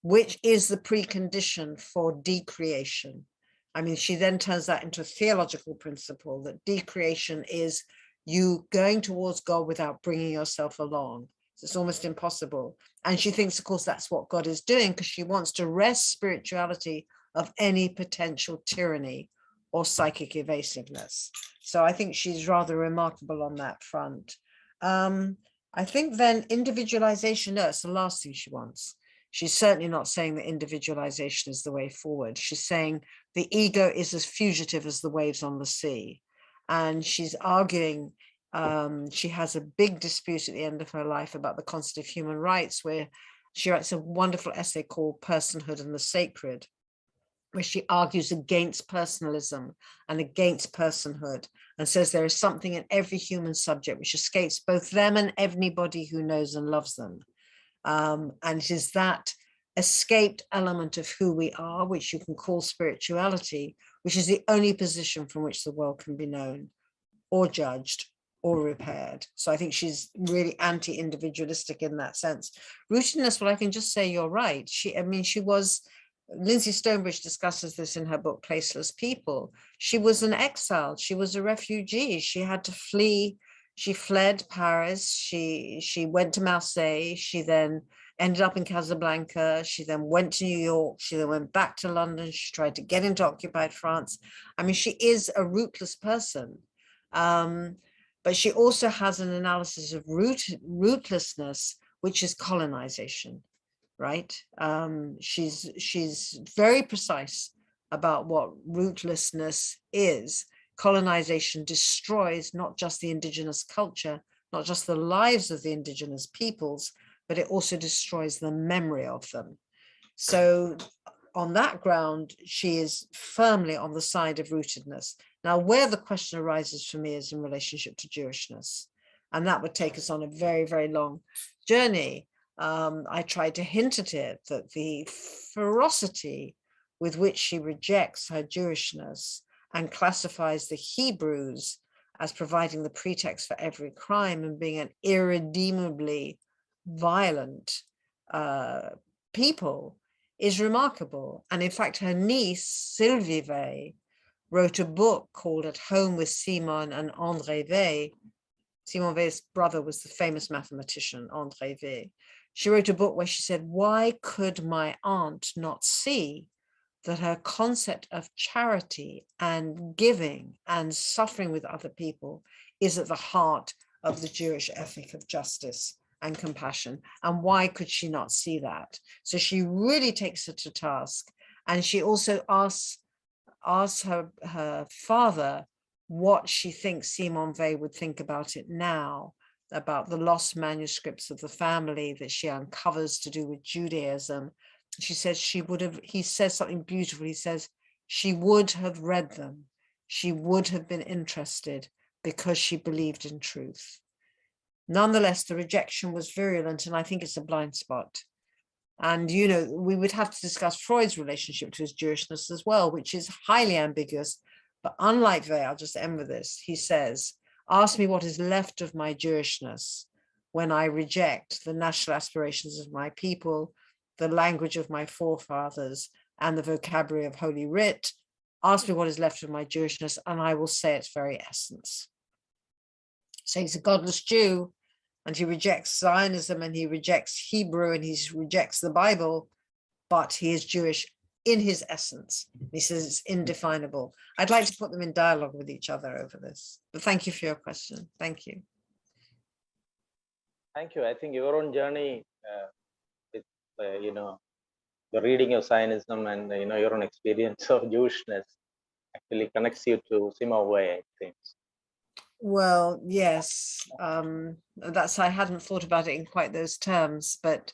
which is the precondition for decreation. I mean, she then turns that into a theological principle that decreation is you going towards God without bringing yourself along. It's almost impossible. And she thinks, of course, that's what God is doing, because she wants to wrest spirituality of any potential tyranny or psychic evasiveness. So I think she's rather remarkable on that front. I think then individualization, no, it's the last thing she wants. She's certainly not saying that individualization is the way forward. She's saying the ego is as fugitive as the waves on the sea. And she's arguing, she has a big dispute at the end of her life about the concept of human rights, where she writes a wonderful essay called Personhood and the Sacred, where she argues against personalism and against personhood, and says there is something in every human subject which escapes both them and anybody who knows and loves them. And it is that escaped element of who we are, which you can call spirituality, which is the only position from which the world can be known or judged or repaired. So I think she's really anti-individualistic in that sense. Rootedness, well, I can just say you're right. She was Lindsay Stonebridge discusses this in her book, Placeless People. She was an exile. She was a refugee. She had to flee. She fled Paris. She went to Marseille. She then ended up in Casablanca. She then went to New York. She then went back to London. She tried to get into occupied France. I mean, she is a rootless person. But she also has an analysis of rootlessness, which is colonization. Right? She's very precise about what rootlessness is. Colonization destroys not just the indigenous culture, not just the lives of the indigenous peoples, but it also destroys the memory of them. So on that ground, she is firmly on the side of rootedness. Now, where the question arises for me is in relationship to Jewishness. And that would take us on a very, very long journey. I tried to hint at it, that the ferocity with which she rejects her Jewishness and classifies the Hebrews as providing the pretext for every crime and being an irredeemably violent people is remarkable. And in fact, her niece, Sylvie Weil, wrote a book called At Home with Simon and André Weil. Simon Weil's brother was the famous mathematician, André Weil. She wrote a book where she said, why could my aunt not see that her concept of charity and giving and suffering with other people is at the heart of the Jewish ethic of justice and compassion? And why could she not see that? So she really takes her to task. And she also asks her father what she thinks Simone Weil would think about it now, about the lost manuscripts of the family that she uncovers to do with Judaism. She says he says something beautiful. He says, she would have read them. She would have been interested because she believed in truth. Nonetheless, the rejection was virulent, and I think it's a blind spot. And, you know, we would have to discuss Freud's relationship to his Jewishness as well, which is highly ambiguous. But unlike Weil, I'll just end with this. He says, ask me what is left of my Jewishness when I reject the national aspirations of my people, the language of my forefathers, and the vocabulary of Holy Writ. Ask me what is left of my Jewishness, and I will say its very essence. So he's a godless Jew, and he rejects Zionism, and he rejects Hebrew, and he rejects the Bible, but he is Jewish in his essence. He says it's indefinable. I'd like to put them in dialogue with each other over this. But thank you for your question. Thank you. Thank you. I think your own journey with, the reading of Zionism and, your own experience of Jewishness actually connects you to Simone Weil, I think. Well, yes, I hadn't thought about it in quite those terms, but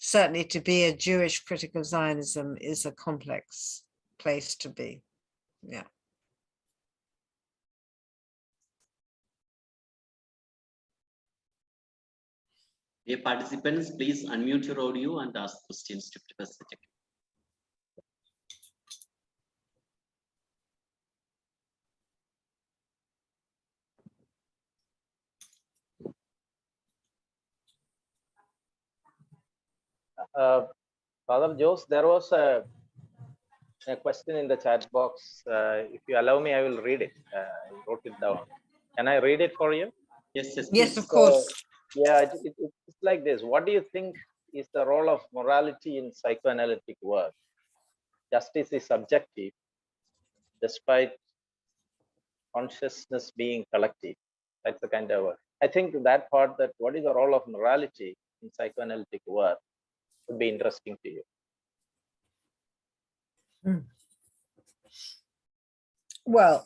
certainly to be a Jewish critic of Zionism is a complex place to be. Yeah. Dear participants, please unmute your audio and ask questions to Professor Jacqueline. Father Jose, there was a question in the chat box. If you allow me, I will read it. I wrote it down. Can I read it for you? Yes, yes, yes, of course. Yeah, it's like this. What do you think is the role of morality in psychoanalytic work? Justice is subjective, despite consciousness being collective. That's the kind of work. I think that part, that what is the role of morality in psychoanalytic work, would be interesting to you. Well,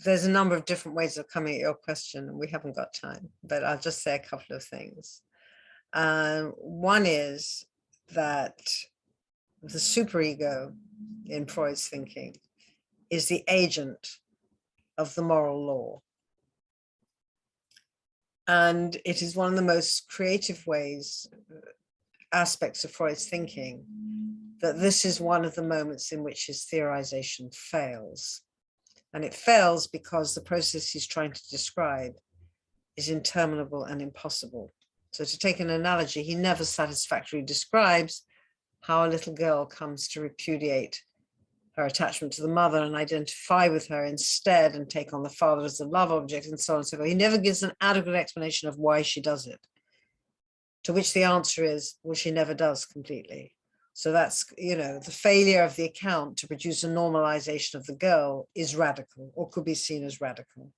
there's a number of different ways of coming at your question, and we haven't got time, but I'll just say a couple of things. One is that the superego in Freud's thinking is the agent of the moral law. And it is one of the most creative aspects of Freud's thinking, that this is one of the moments in which his theorization fails. And it fails because the process he's trying to describe is interminable and impossible So to take an analogy, he never satisfactorily describes how a little girl comes to repudiate her attachment to the mother and identify with her instead and take on the father as the love object and so on and so forth. He never gives an adequate explanation of why she does it. To which the answer is, well, she never does completely. So that's, the failure of the account to produce a normalization of the girl is radical, or could be seen as radical.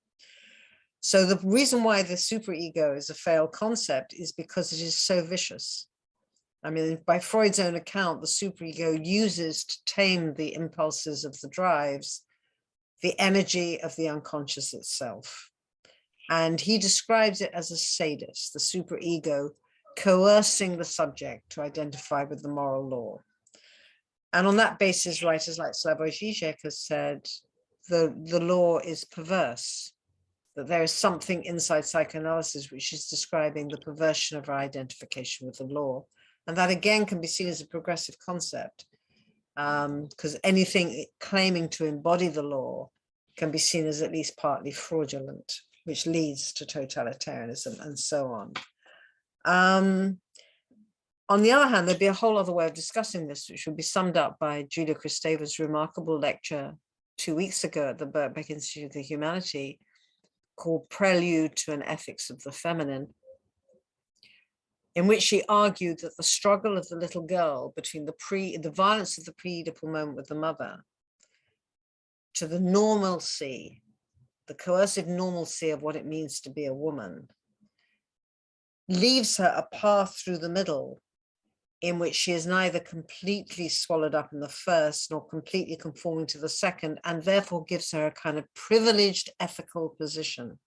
So the reason why the superego is a failed concept is because it is so vicious. I mean, by Freud's own account, the superego uses to tame the impulses of the drives, the energy of the unconscious itself. And he describes it as a sadist, the superego coercing the subject to identify with the moral law. And on that basis, writers like Slavoj Žižek has said the law is perverse, that there is something inside psychoanalysis which is describing the perversion of our identification with the law. And that again can be seen as a progressive concept, because anything claiming to embody the law can be seen as at least partly fraudulent, which leads to totalitarianism and so on. On the other hand, there'd be a whole other way of discussing this, which would be summed up by Julia Kristeva's remarkable lecture 2 weeks ago at the Birkbeck Institute of the Humanity, called Prelude to an Ethics of the Feminine, in which she argued that the struggle of the little girl between the violence of the pre-Oedipal moment with the mother to the normalcy, the coercive normalcy of what it means to be a woman, leaves her a path through the middle in which she is neither completely swallowed up in the first nor completely conforming to the second, and therefore gives her a kind of privileged ethical position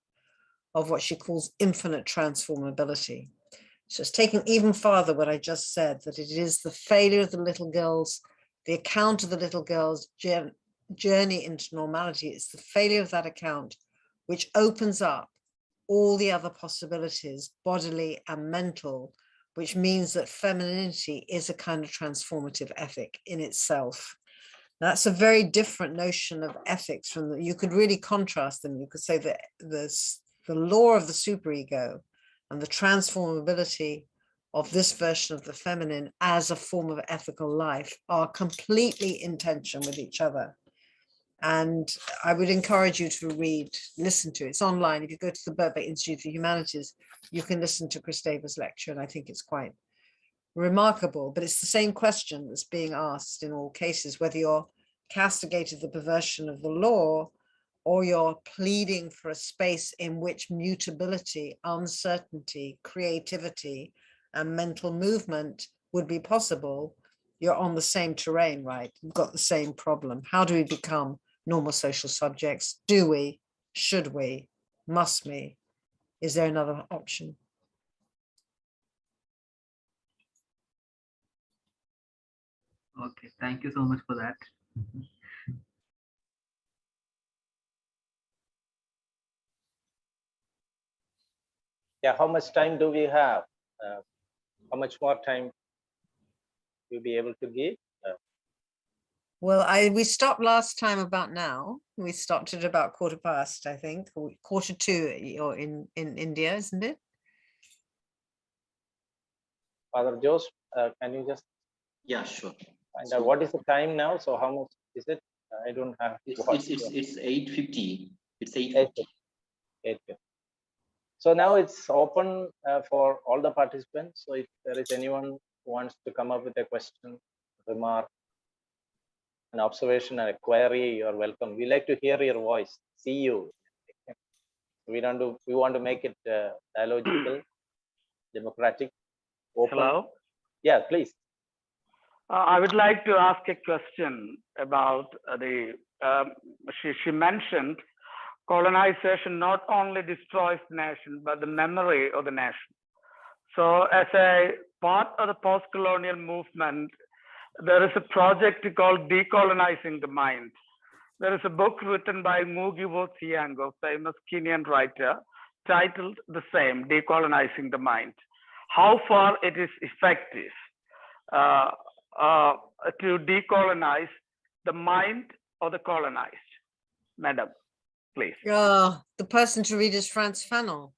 of what she calls infinite transformability. So it's taken even farther what I just said, that it is the failure of the little girl's, the account of the little girl's journey into normality. It's the failure of that account which opens up all the other possibilities, bodily and mental, which means that femininity is a kind of transformative ethic in itself. That's a very different notion of ethics from you could really contrast them. You could say that the law of the superego and the transformability of this version of the feminine as a form of ethical life are completely in tension with each other. And I would encourage you to listen to it. It's online. If you go to the Birkbeck Institute for Humanities, you can listen to Kristeva's lecture, and I think it's quite remarkable. But it's the same question that's being asked in all cases, whether you're castigated the perversion of the law or you're pleading for a space in which mutability, uncertainty, creativity, and mental movement would be possible. You're on the same terrain, right? You've got the same problem. How do we become normal social subjects? Do we? Should we? Must we? Is there another option? Okay, thank you so much for that. Yeah, how much time do we have? How much more time will be able to give? Well, we stopped last time about now. We stopped at about 1:15, I think, or 1:45 or in India, isn't it? Father Jose, can you just Yeah, sure. find out what is the time now? So how much is it? I don't have. It's 8:50. It's 8:50. 8:50. So now it's open for all the participants. So if there is anyone who wants to come up with a question, remark, an observation, and a query, you are welcome. We like to hear your voice, see you. We want to make it dialogical, democratic, open. Hello. Yeah, please. I would like to ask a question about she mentioned colonization not only destroys the nation, but the memory of the nation. So as a part of the post-colonial movement, there is a project called Decolonizing the Mind. There is a book written by Ngugi Thiong'o, famous Kenyan writer, titled the same, Decolonizing the Mind. How far it is effective to decolonize the mind of the colonized? Madam, please. The person to read is Frantz Fanon.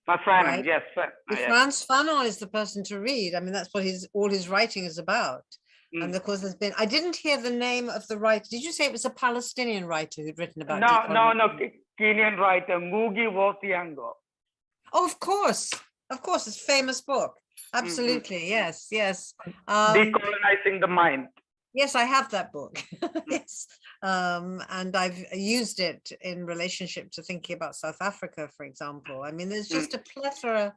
Fanon, Right. yes. Well, Yes. Frantz Fanon is the person to read. I mean, that's what all his writing is about. And Mm. of course, I didn't hear the name of the writer. Did you say it was a Palestinian writer who'd written about No, decolonization? Kenyan writer Ngugi wa Thiong'o. Oh, of course, it's a famous book. Absolutely, yes, yes. Decolonizing the mind. Yes, I have that book. Yes, and I've used it in relationship to thinking about South Africa, for example. I mean, there's just a plethora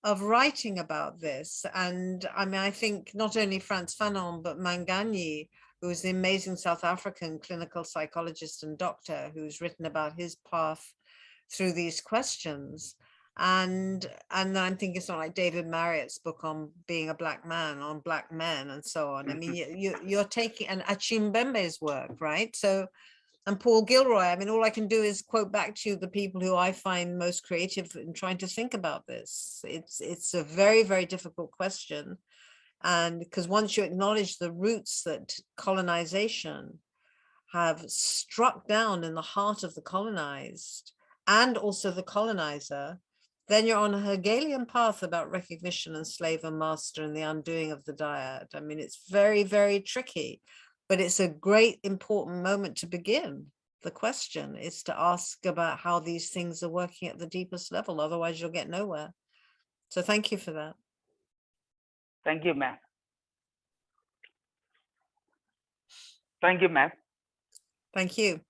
of writing about this, and I mean, I think not only Frantz Fanon but Manganyi, who is the amazing South African clinical psychologist and doctor, who's written about his path through these questions. And I'm thinking something like David Marriott's book on being a Black man, on Black men, and so on. I mean, you're taking, and Achim Bembe's work, right? So, and Paul Gilroy. I mean, all I can do is quote back to the people who I find most creative in trying to think about this. It's a very, very difficult question, and because once you acknowledge the roots that colonization have struck down in the heart of the colonized and also the colonizer, then you're on a Hegelian path about recognition and slave and master and the undoing of the dyad. I mean, it's very, very tricky, but it's a great important moment to begin. The question is to ask about how these things are working at the deepest level, otherwise you'll get nowhere. So thank you for that. Thank you, ma'am. Thank you, ma'am. Thank you.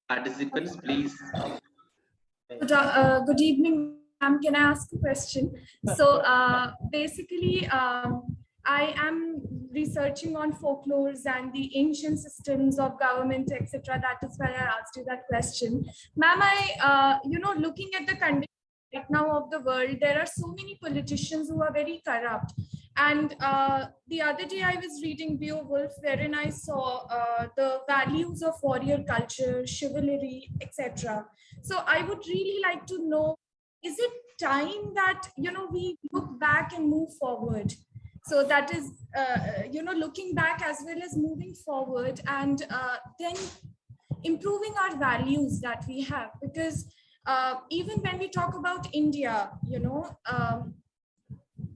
Participants, please. Good evening, ma'am. Can I ask a question? So basically, I am researching on folklores and the ancient systems of government, etc. That is why I asked you that question. Ma'am, looking at the condition right now of the world, there are so many politicians who are very corrupt. And the other day I was reading Beowulf, wherein I saw the values of warrior culture, chivalry, etc. So I would really like to know, is it time that, we look back and move forward? So that is, looking back as well as moving forward, and then improving our values that we have. Because even when we talk about India,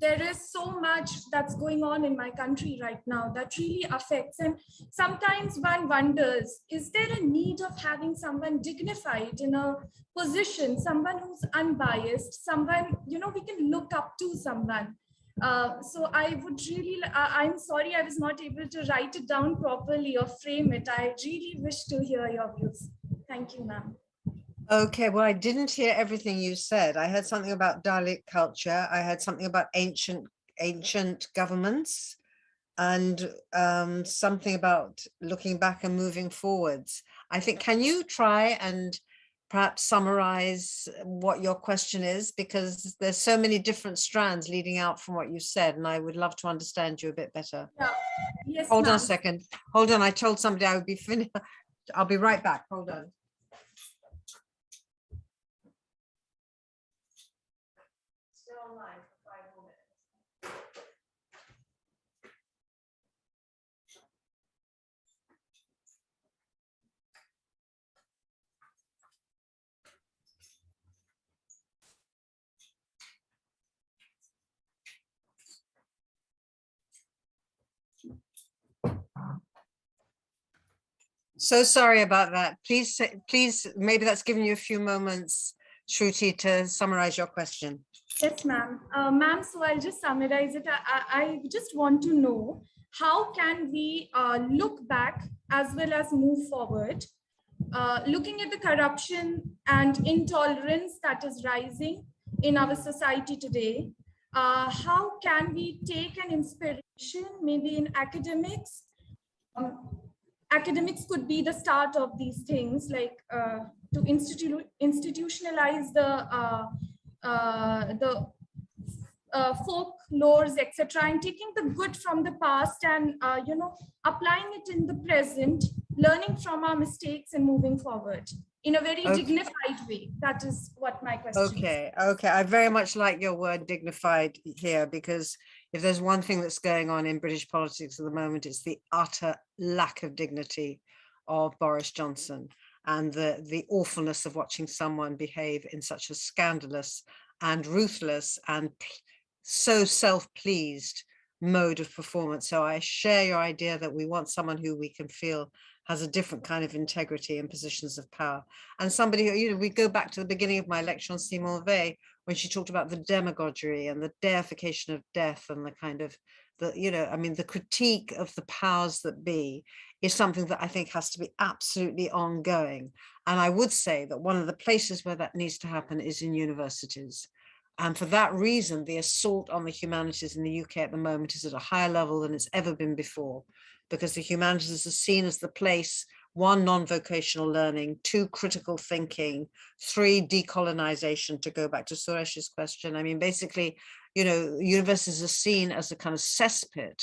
there is so much that's going on in my country right now that really affects. And sometimes one wonders, is there a need of having someone dignified in a position, someone who's unbiased, someone, we can look up to someone. So I would really, I'm sorry I was not able to write it down properly or frame it. I really wish to hear your views. Thank you, ma'am. Okay, well, I didn't hear everything you said. I heard something about Dalit culture. I heard something about ancient governments, and something about looking back and moving forwards. I think, can you try and perhaps summarize what your question is? Because there's so many different strands leading out from what you said, and I would love to understand you a bit better. Yeah. Yes, hold on a second. Hold on. I told somebody I would be finished. I'll be right back. Hold on. Online for 5 more minutes. So sorry about that. Please, maybe that's given you a few moments, Shruti, to summarize your question. Yes, ma'am. Ma'am, so I'll just summarize it. I just want to know, how can we look back as well as move forward, looking at the corruption and intolerance that is rising in our society today? How can we take an inspiration maybe in academics? Academics could be the start of these things, like to institutionalize the folklores, etc., and taking the good from the past and applying it in the present, learning from our mistakes and moving forward in a very dignified way. That is what my question is. Okay. I very much like your word dignified here, because if there's one thing that's going on in British politics at the moment, it's the utter lack of dignity of Boris Johnson and the awfulness of watching someone behave in such a scandalous and ruthless and so self-pleased mode of performance. So I share your idea that we want someone who we can feel has a different kind of integrity in positions of power. And somebody who, you know, we go back to the beginning of my lecture on Simone Weil, when she talked about the demagoguery and the deification of death and the kind of, the, you know, I mean, the critique of the powers that be is something that I think has to be absolutely ongoing. And I would say that one of the places where that needs to happen is in universities. And for that reason, the assault on the humanities in the UK at the moment is at a higher level than it's ever been before, because the humanities are seen as the place, 1, non-vocational learning, 2, critical thinking, 3, decolonization, to go back to Suresh's question. I mean, basically, you know, universities are seen as a kind of cesspit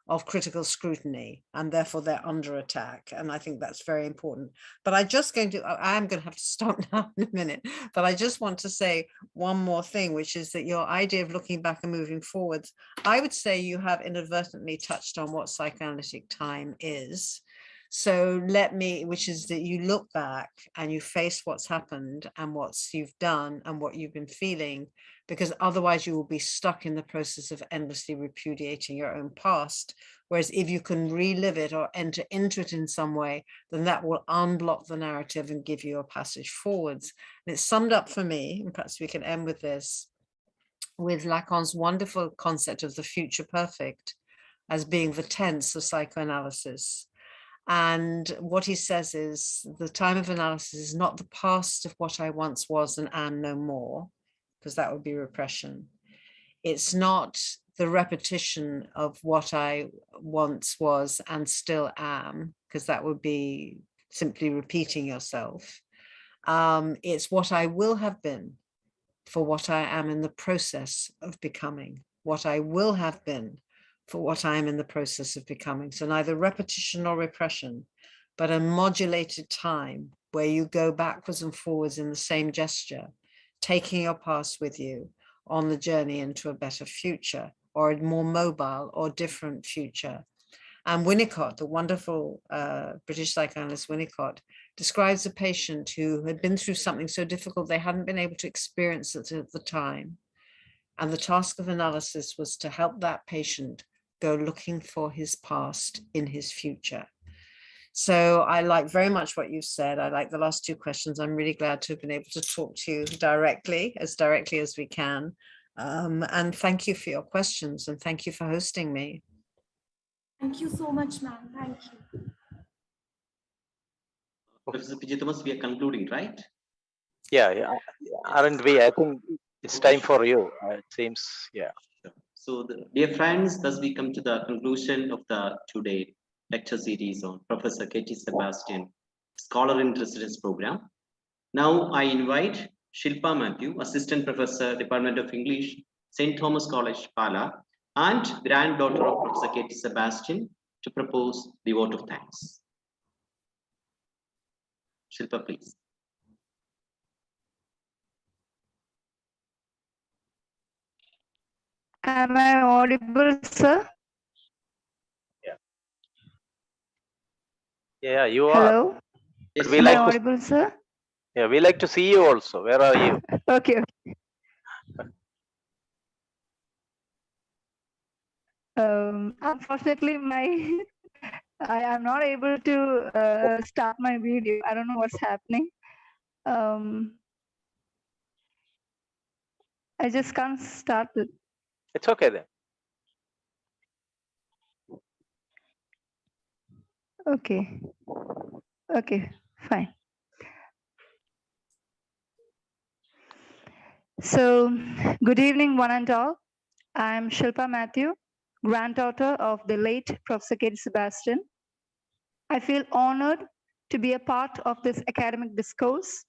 of critical scrutiny, and therefore they're under attack. And I think that's very important. But I am going to have to stop now in a minute, but I just want to say one more thing, which is that your idea of looking back and moving forwards, I would say you have inadvertently touched on what psychoanalytic time is. So which is that you look back and you face what's happened and what you've done and what you've been feeling, because otherwise you will be stuck in the process of endlessly repudiating your own past. Whereas if you can relive it or enter into it in some way, then that will unblock the narrative and give you a passage forwards. And it's summed up for me, and perhaps we can end with this, with Lacan's wonderful concept of the future perfect as being the tense of psychoanalysis. And what he says is the time of analysis is not the past of what I once was and am no more, because that would be repression. It's not the repetition of what I once was and still am, because that would be simply repeating yourself. It's what I will have been for what I am in the process of becoming, what I will have been for what I am in the process of becoming. So neither repetition nor repression, but a modulated time where you go backwards and forwards in the same gesture, taking your past with you on the journey into a better future, or a more mobile or different future. And Winnicott, the wonderful British psychoanalyst Winnicott, describes a patient who had been through something so difficult they hadn't been able to experience it at the time. And the task of analysis was to help that patient go looking for his past in his future. So I like very much what you've said. I like the last 2 questions. I'm really glad to have been able to talk to you directly as we can. And thank you for your questions, and thank you for hosting me. Thank you so much, ma'am. Thank you. Professor P.J. Thomas, we are concluding, right? Yeah. Aren't we? I think it's time for you. It seems, yeah. So, dear friends, thus we come to the conclusion of the today lecture series on Professor K.T. Sebastian, Scholar in Residence Program. Now I invite Shilpa Matthew, Assistant Professor, Department of English, St. Thomas College, Pala, and granddaughter of Professor K.T. Sebastian, to propose the vote of thanks. Shilpa, please. Am I audible, sir? Yeah, you are. Hello? Yes, we Am like I to, audible, sir? yeah, we like to see you also. Where are you? Okay. Unfortunately, I am not able to start my video. I don't know what's happening. I just can't start it. It's okay then. Okay. Okay, fine. So, good evening, one and all. I'm Shilpa Matthew, granddaughter of the late Professor K.T. Sebastian. I feel honored to be a part of this academic discourse,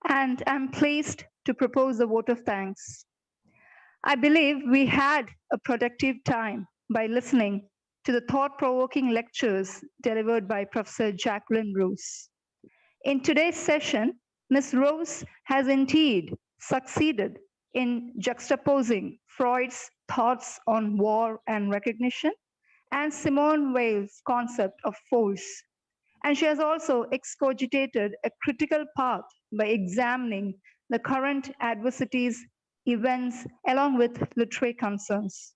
and I'm pleased to propose a vote of thanks. I believe we had a productive time by listening to the thought-provoking lectures delivered by Professor Jacqueline Rose. In today's session, Ms. Rose has indeed succeeded in juxtaposing Freud's thoughts on war and recognition and Simone Weil's concept of force. And she has also excogitated a critical path by examining the current adversities, events, along with literary concerns.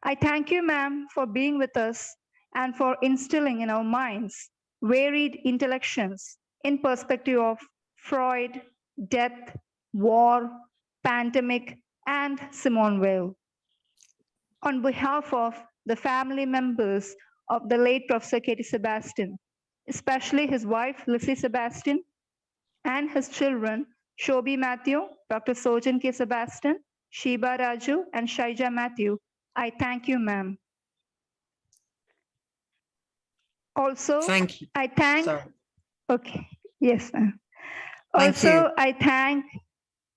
I thank you, ma'am, for being with us and for instilling in our minds varied intellections in perspective of Freud, death, war, pandemic, and Simone Weil. On behalf of the family members of the late Professor Katie Sebastian, especially his wife, Lissy Sebastian, and his children, Shobi Matthew, Dr. Sojan K. Sebastian, Sheba Raju, and Shaija Matthew, I thank you, ma'am. Also, Thank you. I thank, Sorry. okay, yes, ma'am. Thank Also, you. I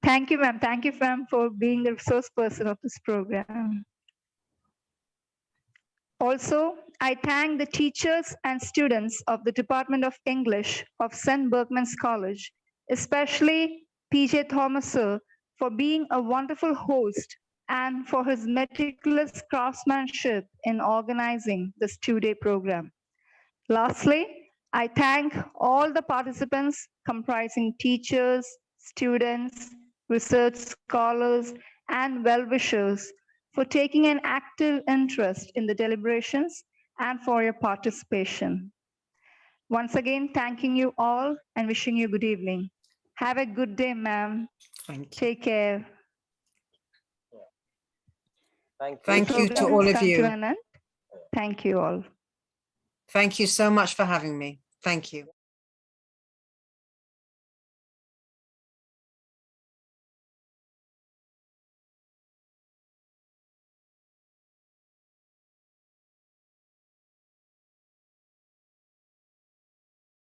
thank you, ma'am. Thank you, ma'am, for being the resource person of this program. Also, I thank the teachers and students of the Department of English of St. Berkman's College, especially PJ Thomas sir, for being a wonderful host and for his meticulous craftsmanship in organizing this two-day program. Lastly, I thank all the participants comprising teachers, students, research scholars, and well-wishers for taking an active interest in the deliberations and for your participation. Once again, thanking you all and wishing you good evening. Have a good day, ma'am. Thank you. Take care. Thank you to Program all has of come to you. an end. Thank you all. Thank you so much for having me. Thank you.